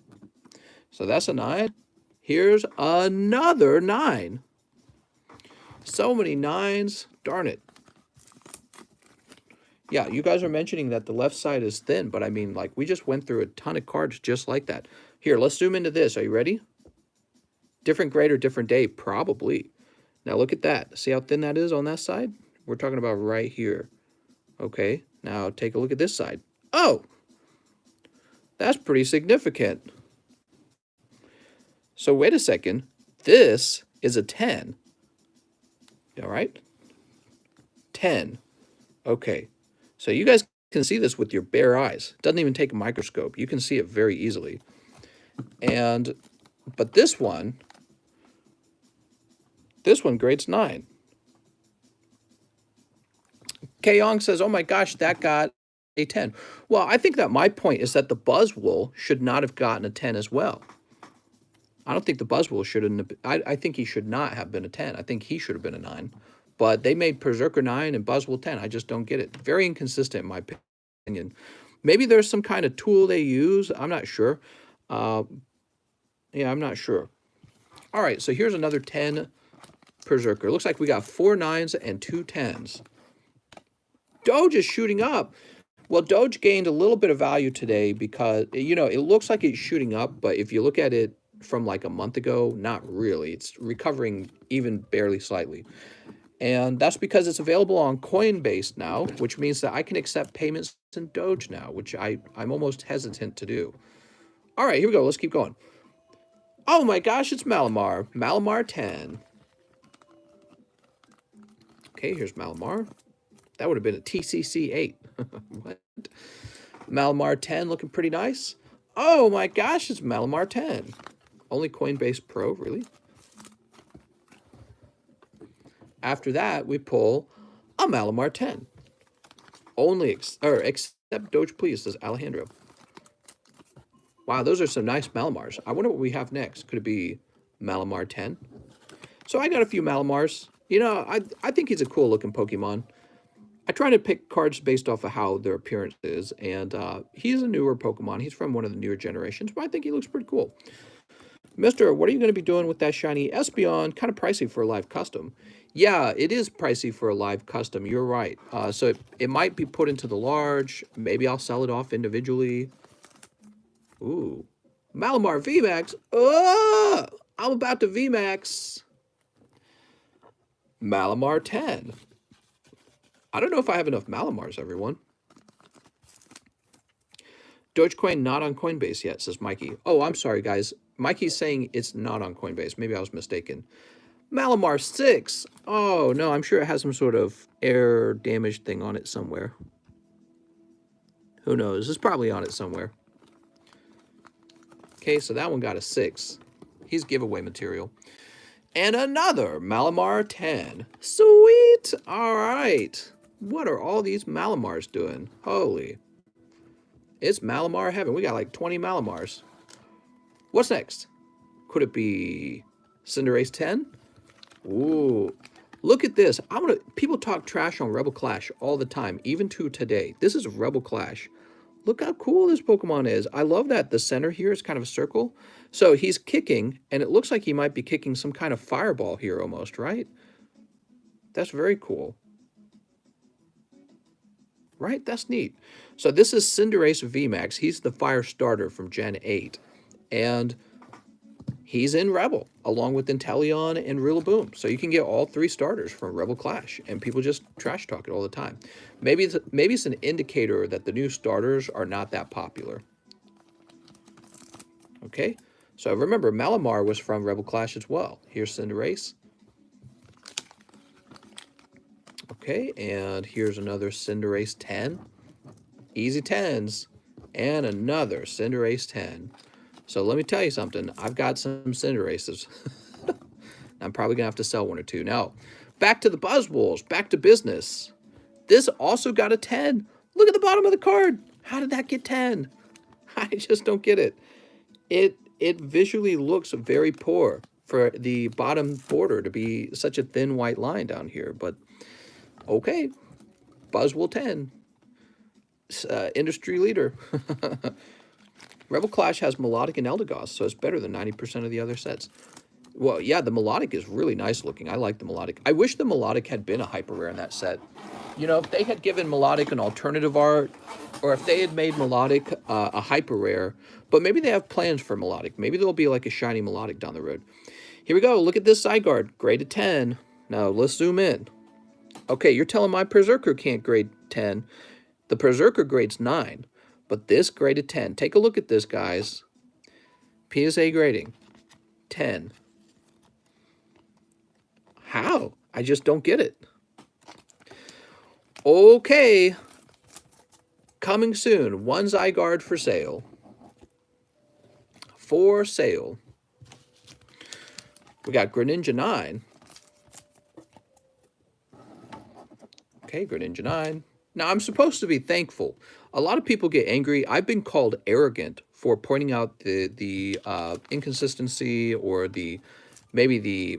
So that's a 9. Here's another 9. So many 9s. Darn it. Yeah, you guys are mentioning that the left side is thin, but I mean, like, we just went through a ton of cards just like that. Here, let's zoom into this. Are you ready? Different grade or different day? Probably. Now look at that. See how thin that is on that side? We're talking about right here. Okay, now take a look at this side. Oh! That's pretty significant. So wait a second. This is a 10. All right? 10. Okay. So you guys can see this with your bare eyes. It doesn't even take a microscope. You can see it very easily. But this one grades 9. Kayong says, oh my gosh, that got a 10. Well, I think that my point is that the Buzzwole should not have gotten a 10 as well. I don't think the Buzzwole shouldn't have, I think he should not have been a 10. I think he should have been a 9. But they made Berserker 9 and Buzzwole 10. I just don't get it. Very inconsistent in my opinion. Maybe there's some kind of tool they use. I'm not sure. Yeah, I'm not sure. All right, so here's another 10 Berserker. Looks like we got 4 9s and 2 10s. Doge is shooting up. Well, Doge gained a little bit of value today because, you know, it looks like it's shooting up, but if you look at it from like a month ago, not really. It's recovering even barely slightly. And that's because it's available on Coinbase now, which means that I can accept payments in Doge now, which I'm almost hesitant to do. All right, here we go. Let's keep going. Oh my gosh, it's Malamar. Malamar 10. Okay, here's Malamar. That would have been a TCC 8. What? Malamar 10 looking pretty nice. Oh my gosh, it's Malamar 10. Only Coinbase Pro, really? After that, we pull a Malamar 10. Only, except Doge Please, says Alejandro. Wow, those are some nice Malamars. I wonder what we have next. Could it be Malamar 10? So I got a few Malamars. You know, I think he's a cool looking Pokemon. I try to pick cards based off of how their appearance is, and he's a newer Pokemon. He's from one of the newer generations, but I think he looks pretty cool. Mister, what are you going to be doing with that shiny Espeon? Kind of pricey for a live custom. Yeah, it is pricey for a live custom. You're right. So it might be put into the large. Maybe I'll sell it off individually. Ooh. Malamar VMAX. Oh, I'm about to VMAX. Malamar 10. I don't know if I have enough Malamars, everyone. Dogecoin not on Coinbase yet, says Mikey. Oh, I'm sorry, guys. Mikey's saying it's not on Coinbase. Maybe I was mistaken. Malamar 6. Oh, no, I'm sure it has some sort of air damage thing on it somewhere. Who knows? It's probably on it somewhere. Okay, so that one got a 6. He's giveaway material. And another Malamar 10. Sweet! All right. What are all these Malamars doing? Holy. It's Malamar heaven. We got like 20 Malamars. What's next? Could it be Cinderace 10? Ooh. Look at this. People talk trash on Rebel Clash all the time, even to today. This is Rebel Clash. Look how cool this Pokemon is. I love that the center here is kind of a circle. So he's kicking, and it looks like he might be kicking some kind of fireball here almost, right? That's very cool. Right? That's neat. So this is Cinderace VMAX. He's the fire starter from Gen 8. And he's in Rebel, along with Inteleon and Rillaboom. So you can get all 3 starters from Rebel Clash. And people just trash talk it all the time. Maybe it's an indicator that the new starters are not that popular. Okay? So remember, Malamar was from Rebel Clash as well. Here's Cinderace. Okay, and here's another Cinderace 10. Easy 10s. And another Cinderace 10. So let me tell you something. I've got some Cinderaces. I'm probably going to have to sell 1 or 2. Now, back to the Buzzwolves. Back to business. This also got a 10. Look at the bottom of the card. How did that get 10? I just don't get it. It visually looks very poor for the bottom border to be such a thin white line down here. But, okay. Buzzwole 10. Industry leader. Rebel Clash has Melodic and Eldegoss, so it's better than 90% of the other sets. Well, yeah, the Melodic is really nice looking. I like the Melodic. I wish the Melodic had been a hyper rare in that set. You know, if they had given Melodic an alternative art, or if they had made Melodic a hyper rare, but maybe they have plans for Melodic. Maybe there'll be like a shiny Melodic down the road. Here we go. Look at this side guard. Graded 10. Now, let's zoom in. Okay, you're telling my Berserker can't grade 10. The Berserker grades 9. But this graded 10. Take a look at this, guys. PSA grading. 10. How? I just don't get it. Okay. Coming soon. 1 Zygarde for sale. For sale. We got Greninja 9. Okay, Greninja 9. Now, I'm supposed to be thankful. A lot of people get angry. I've been called arrogant for pointing out the inconsistency or maybe the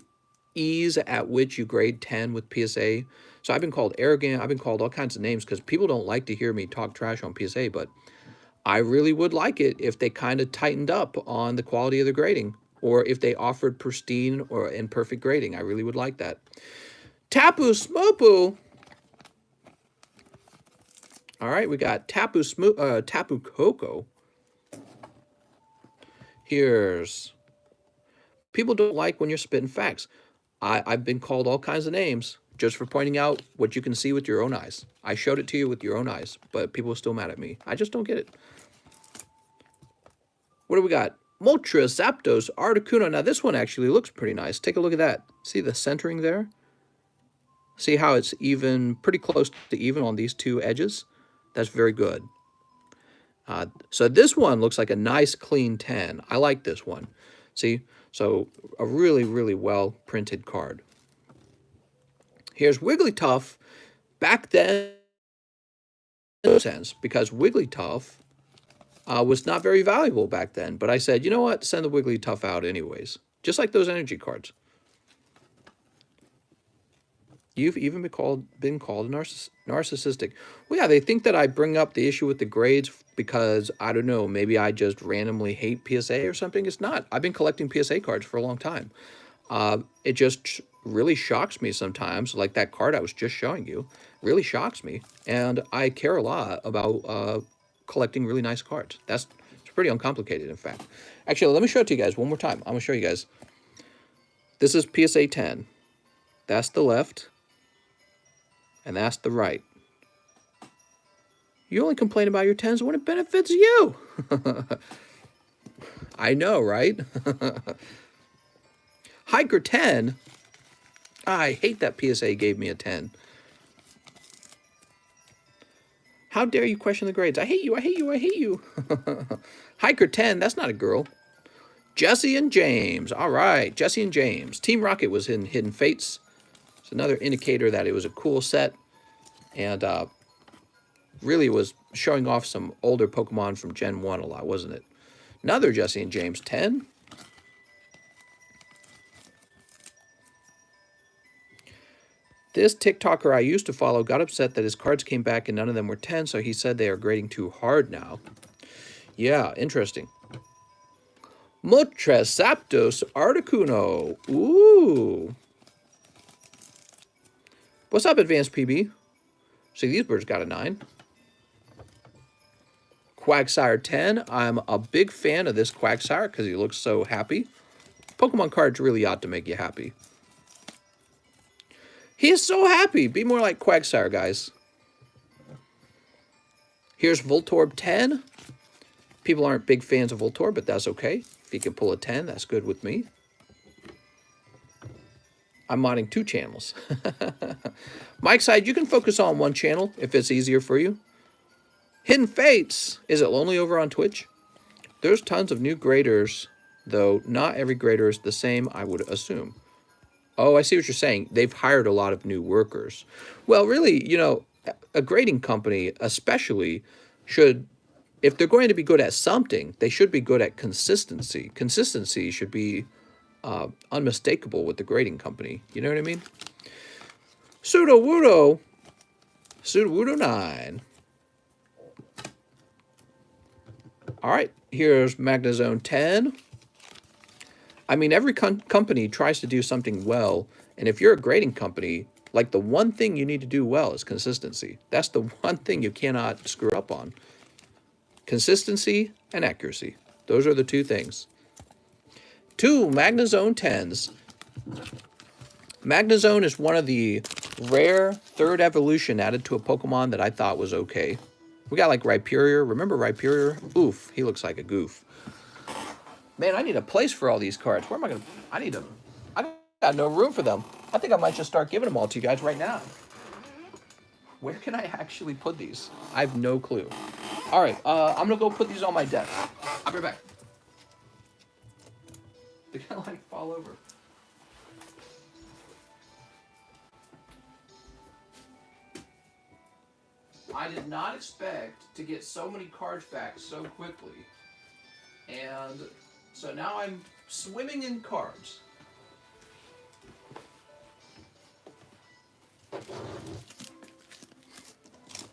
ease at which you grade 10 with PSA. So I've been called arrogant. I've been called all kinds of names because people don't like to hear me talk trash on PSA, but I really would like it if they kind of tightened up on the quality of the grading, or if they offered pristine or imperfect grading. I really would like that. Tapu Slowpoke. All right, we got Tapu Koko. Here's... People don't like when you're spitting facts. I've been called all kinds of names just for pointing out what you can see with your own eyes. I showed it to you with your own eyes, but people are still mad at me. I just don't get it. What do we got? Moltres, Zapdos, Articuno. Now this one actually looks pretty nice. Take a look at that. See the centering there? See how it's even, pretty close to even on these two edges? That's very good. So this one looks like a nice clean 10. I like this one. See? So a really, really well printed card. Here's Wigglytuff. Back then, in sense, because Wigglytuff was not very valuable back then. But I said, you know what? Send the Wigglytuff out anyways. Just like those energy cards. You've even been called narcissistic. Well, yeah, they think that I bring up the issue with the grades because, I don't know, maybe I just randomly hate PSA or something. It's not. I've been collecting PSA cards for a long time. It just really shocks me sometimes, like that card I was just showing you. Really shocks me. And I care a lot about collecting really nice cards. It's pretty uncomplicated, in fact. Actually, let me show it to you guys one more time. I'm going to show you guys. This is PSA 10. That's the left. And that's the right. You only complain about your 10s when it benefits you. I know, right? Hiker 10. I hate that PSA gave me a 10. How dare you question the grades? I hate you, I hate you, I hate you. Hiker 10, that's not a girl. Jesse and James. All right, Jesse and James. Team Rocket was in Hidden Fates. It's another indicator that it was a cool set. And really was showing off some older Pokemon from Gen 1 a lot, wasn't it? Another Jesse and James 10. This TikToker I used to follow got upset that his cards came back and none of them were 10, so he said they are grading too hard now. Yeah, interesting. Moltres, Zapdos, Articuno. Ooh. What's up, Advanced PB? See, these birds got a 9. Quagsire 10. I'm a big fan of this Quagsire because he looks so happy. Pokemon cards really ought to make you happy. He is so happy. Be more like Quagsire, guys. Here's Voltorb 10. People aren't big fans of Voltorb, but that's okay. If you can pull a 10, that's good with me. I'm modding 2 channels. Mike side, you can focus on 1 channel if it's easier for you. Hidden Fates. Is it lonely over on Twitch? There's tons of new graders, though not every grader is the same, I would assume. Oh, I see what you're saying. They've hired a lot of new workers. Well, really, you know, a grading company especially should, if they're going to be good at something, they should be good at consistency. Consistency should be unmistakable with the grading company. You know what I mean? Sudowoodo 9. All right, here's Magnezone 10. I mean, every company tries to do something well, and if you're a grading company, like the one thing you need to do well is consistency. That's the one thing you cannot screw up on. Consistency and accuracy. Those are the 2 things. 2 Magnezone 10s. Magnezone is one of the rare 3rd evolution added to a Pokemon that I thought was okay. We got like Rhyperior. Remember Rhyperior? Oof, he looks like a goof. Man, I need a place for all these cards. Where am I going to... I got no room for them. I think I might just start giving them all to you guys right now. Where can I actually put these? I have no clue. All right, I'm going to go put these on my desk. I'll be right back. They're going to like fall over. I did not expect to get so many cards back so quickly. And so now I'm swimming in cards.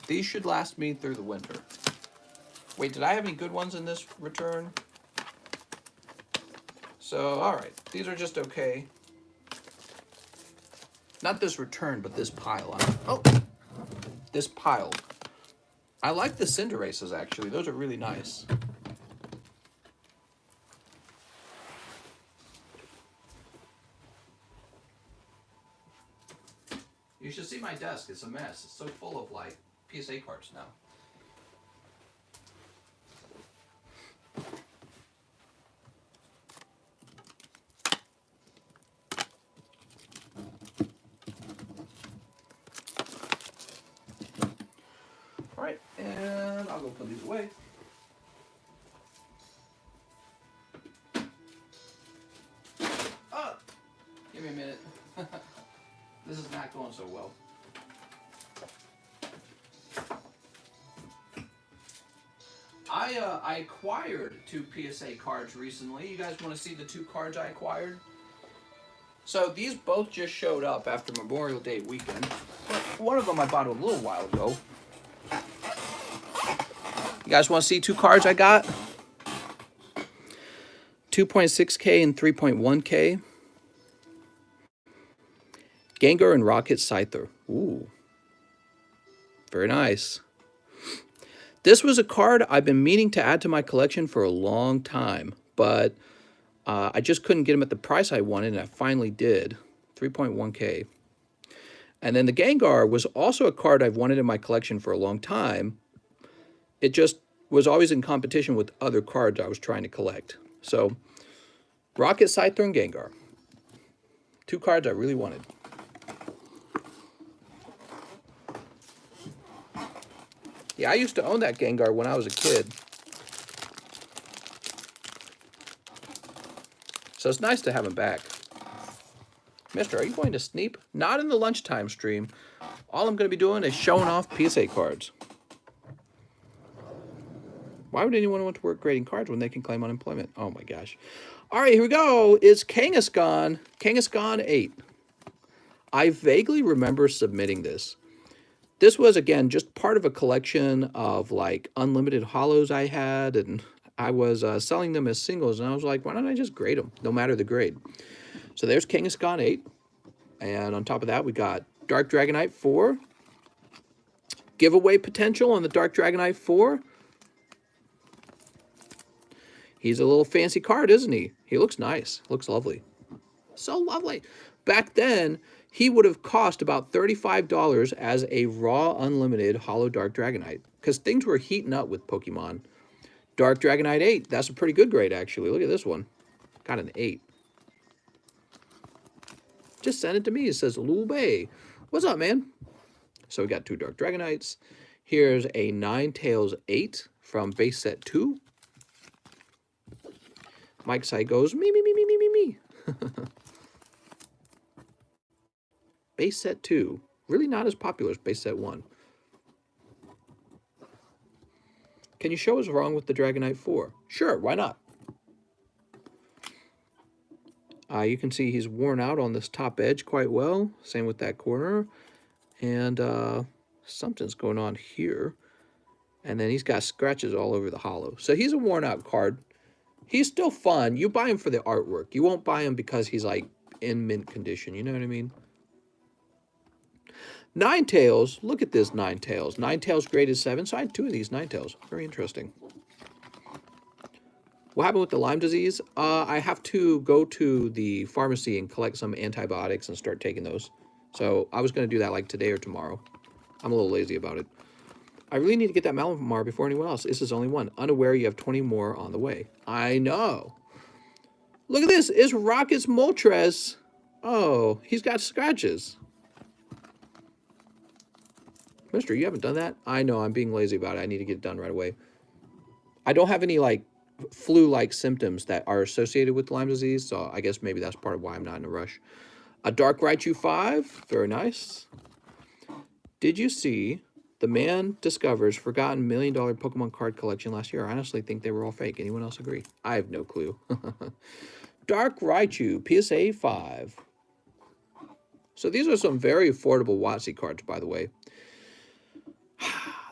These should last me through the winter. Wait, did I have any good ones in this return? So, alright. These are just okay. Not this return, but this pile. Oh! This pile. I like the Cinderaces, actually. Those are really nice. You should see my desk. It's a mess. It's so full of, like, PSA cards now. And I'll go put these away. Oh, give me a minute. This is not going so well. I acquired 2 PSA cards recently. You guys want to see the 2 cards I acquired? So these both just showed up after Memorial Day weekend. One of them I bought a little while ago. You guys want to see 2 cards I got? 2.6K and 3.1K. Gengar and Rocket Scyther. Ooh. Very nice. This was a card I've been meaning to add to my collection for a long time, but I just couldn't get him at the price I wanted, and I finally did. 3.1K. And then the Gengar was also a card I've wanted in my collection for a long time. It just was always in competition with other cards I was trying to collect. So, Rocket Scyther and Gengar. 2 cards I really wanted. Yeah, I used to own that Gengar when I was a kid. So it's nice to have him back. Mister, are you going to sneak? Not in the lunchtime stream. All I'm going to be doing is showing off PSA cards. Why would anyone want to work grading cards when they can claim unemployment? Oh my gosh. All right, here we go. It's Kangaskhan. Kangaskhan 8. I vaguely remember submitting this. This was, again, just part of a collection of, like, unlimited holos I had, and I was selling them as singles, and I was like, why don't I just grade them, no matter the grade? So there's Kangaskhan 8, and on top of that, we got Dark Dragonite 4, giveaway potential on the Dark Dragonite 4. He's a little fancy card, isn't he? He looks nice, looks lovely. So lovely. Back then, he would have cost about $35 as a raw unlimited holo Dark Dragonite, because things were heating up with Pokemon. Dark Dragonite 8, that's a pretty good grade, actually. Look at this one. Got an 8. Just sent it to me. It says, Lube. What's up, man? So we got 2 Dark Dragonites. Here's a Ninetales 8 from base set 2. Mike's side goes, me. Base set 2. Really not as popular as base set 1. Can you show us wrong with the Dragonite 4? Sure, why not? You can see he's worn out on this top edge quite well. Same with that corner. And something's going on here. And then he's got scratches all over the hollow. So he's a worn out card. He's still fun. You buy him for the artwork. You won't buy him because he's like in mint condition. You know what I mean? Ninetales. Look at this Ninetales. Ninetales graded 7. So I had 2 of these Ninetales. Very interesting. What happened with the Lyme disease? I have to go to the pharmacy and collect some antibiotics and start taking those. So I was going to do that like today or tomorrow. I'm a little lazy about it. I really need to get that Malamar before anyone else. This is only one. Unaware you have 20 more on the way. I know. Look at this. It's Rocket's Moltres. Oh, he's got scratches. Mister, you haven't done that? I know. I'm being lazy about it. I need to get it done right away. I don't have any, like, flu-like symptoms that are associated with Lyme disease, so I guess maybe that's part of why I'm not in a rush. A Dark Raichu 5. Very nice. Did you see the man discovers forgotten $1 million Pokemon card collection last year? I honestly think they were all fake. Anyone else agree? I have no clue. Dark Raichu, PSA 5. So these are some very affordable WotC cards, by the way.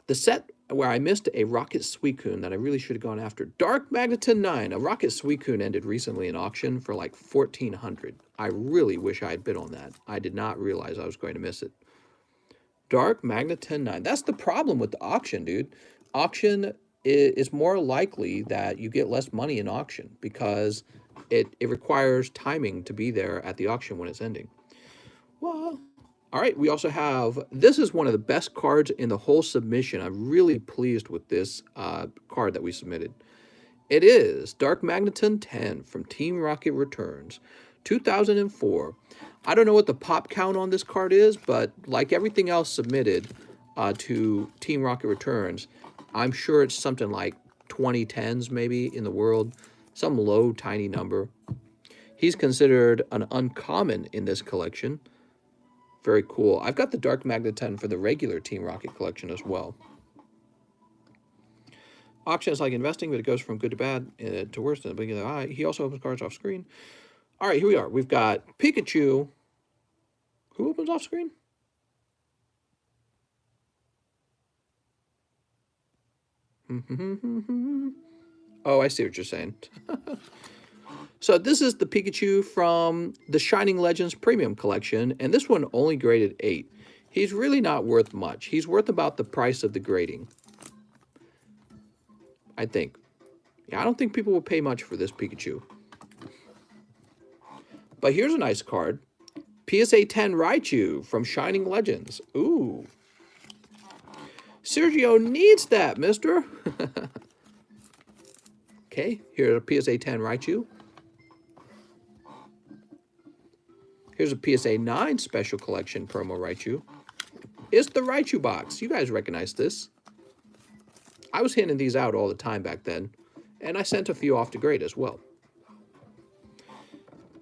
The set where I missed a Rocket Suicune that I really should have gone after. Dark Magneton 9. A Rocket Suicune ended recently in auction for like $1,400. I really wish I had bid on that. I did not realize I was going to miss it. Dark Magneton 9. That's the problem with the auction, dude. Auction is more likely that you get less money in auction because it requires timing to be there at the auction when it's ending. Well, all right, we also have, this is one of the best cards in the whole submission. I'm really pleased with this card that we submitted. It is Dark Magneton 10 from Team Rocket Returns, 2004. I don't know what the pop count on this card is, but like everything else submitted, to Team Rocket returns. I'm sure it's something like 20 10s maybe in the world, some low, tiny number. He's considered an uncommon in this collection. Very cool. I've got the Dark Magnet 10 for the regular Team Rocket collection as well. Auction is like investing, but it goes from good to bad to worse than the beginning of the eye. He also opens cards off screen. All right, here we are. We've got Pikachu. Who opens off screen? Oh, I see what you're saying. So this is the Pikachu from the Shining Legends Premium Collection, and this one only graded 8. He's really not worth much. He's worth about the price of the grading, I think. Yeah, I don't think people will pay much for this Pikachu. But here's a nice card. PSA 10 Raichu from Shining Legends. Ooh. Sergio needs that, mister. Okay, here's a PSA 10 Raichu. Here's a PSA 9 Special Collection promo Raichu. It's the Raichu box. You guys recognize this. I was handing these out all the time back then, and I sent a few off to grade as well.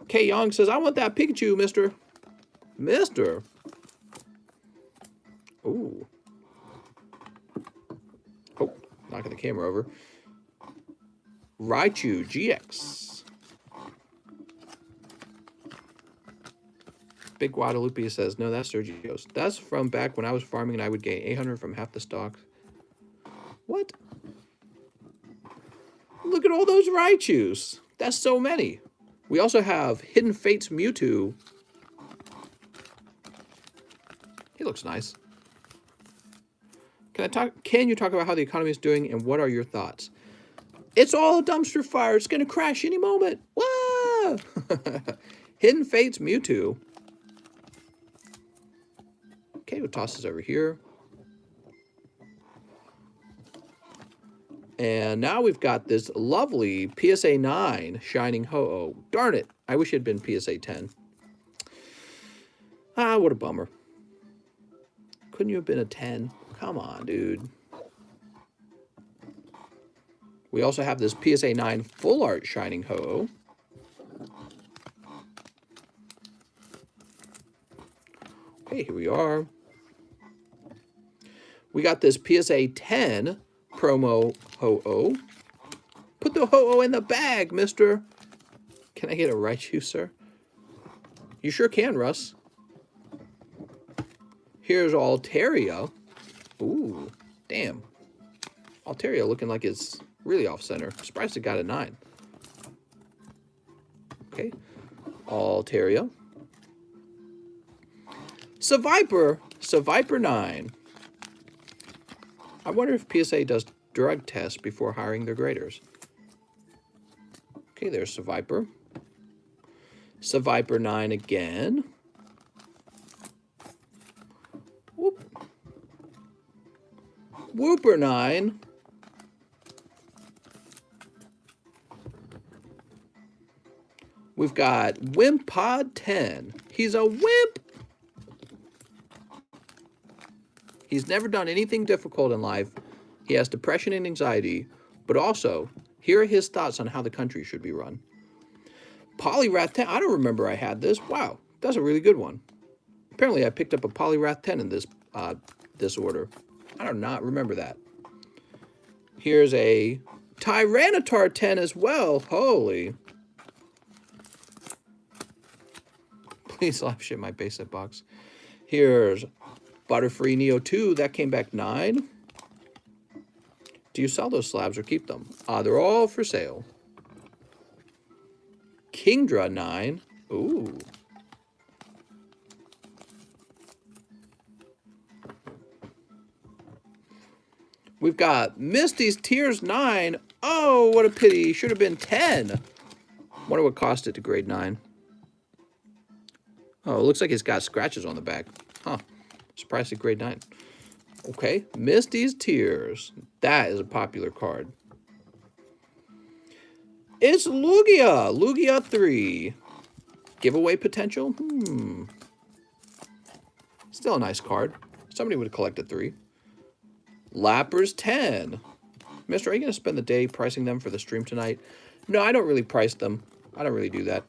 K Young says, I want that Pikachu, mister. Mister. Ooh. Oh, knocking the camera over. Raichu GX. Big Guadalupe says, no, that's Sergio's. That's from back when I was farming and I would gain 800 from half the stock. What? Look at all those Raichus. That's so many. We also have Hidden Fates Mewtwo. He looks nice. Can you talk about how the economy is doing and what are your thoughts? It's all a dumpster fire. It's going to crash any moment. Whoa! Hidden Fates Mewtwo. Okay, we'll toss this over here. And now we've got this lovely PSA 9 Shining Ho-Oh. Darn it. I wish it had been PSA 10. Ah, what a bummer. Couldn't you have been a 10? Come on, dude. We also have this PSA 9 Full Art Shining Ho-Oh. Okay, here we are. We got this PSA 10 promo Ho-Oh. Put the Ho-Oh in the bag, mister. Can I get a Raichu, sir? You sure can, Russ. Here's Altaria. Ooh, damn. Altaria looking like it's really off-center. Surprised it got a 9. Okay. Altaria. Seviper 9. I wonder if PSA does drug tests before hiring their graders. Okay, there's Seviper. Seviper 9 again. Whoop. Whooper 9. We've got Wimpod 10. He's a wimp. He's never done anything difficult in life. He has depression and anxiety, but also, here are his thoughts on how the country should be run. Poliwrath 10. I don't remember I had this. Wow, that's a really good one. Apparently, I picked up a Poliwrath 10 in this order. I do not remember that. Here's a Tyranitar 10 as well. Holy. Please live ship my base set box. Here's Butterfree Neo 2. That came back 9. Do you sell those slabs or keep them? They're all for sale. Kingdra 9. Ooh. We've got Misty's Tears 9. Oh, what a pity. Should have been 10. Wonder what cost it to grade 9. Oh, it looks like it's got scratches on the back. Huh. Surprised at grade 9. Okay. Misty's Tears. That is a popular card. It's Lugia. Lugia 3. Giveaway potential? Still a nice card. Somebody would have collected 3. Lappers 10. Mister, are you going to spend the day pricing them for the stream tonight? No, I don't really price them. I don't really do that.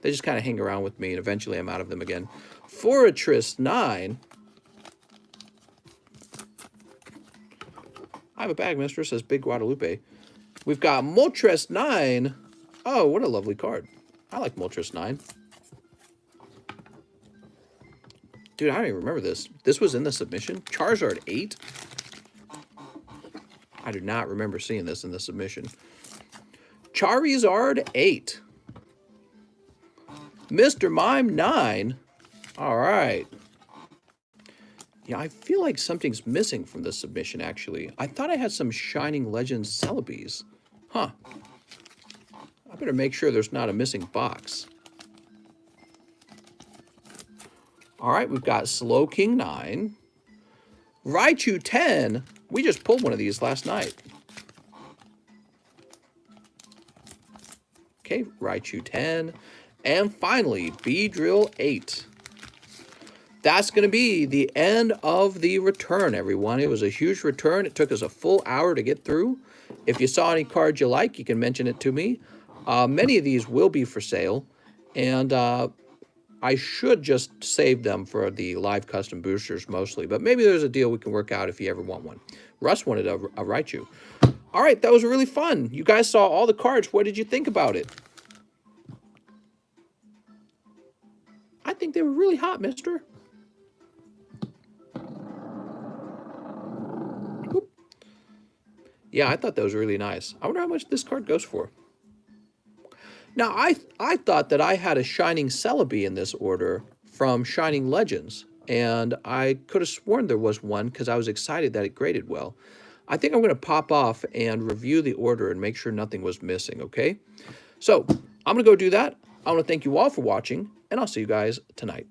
They just kind of hang around with me, and eventually I'm out of them again. Fortress 9. I have a bag, mister, says Big Guadalupe. We've got Moltres 9. Oh, what a lovely card. I like Moltres 9. Dude, I don't even remember this. This was in the submission? Charizard 8? I do not remember seeing this in the submission. Charizard 8. Mr. Mime 9. All right. Yeah, I feel like something's missing from the submission, actually. I thought I had some Shining Legends Celebes. Huh. I better make sure there's not a missing box. All right, we've got Slowking 9. Raichu 10. We just pulled one of these last night. Okay, Raichu 10. And finally, Beedrill 8. That's going to be the end of the return, everyone. It was a huge return. It took us a full hour to get through. If you saw any cards you like, you can mention it to me. Many of these will be for sale. And I should just save them for the live custom boosters mostly. But maybe there's a deal we can work out if you ever want one. Russ wanted a Raichu. All right, that was really fun. You guys saw all the cards. What did you think about it? I think they were really hot, mister. Oop. Yeah, I thought that was really nice. I wonder how much this card goes for. Now, I thought that I had a Shining Celebi in this order from Shining Legends, and I could have sworn there was one because I was excited that it graded well. I think I'm going to pop off and review the order and make sure nothing was missing, okay? So, I'm going to go do that. I want to thank you all for watching, and I'll see you guys tonight.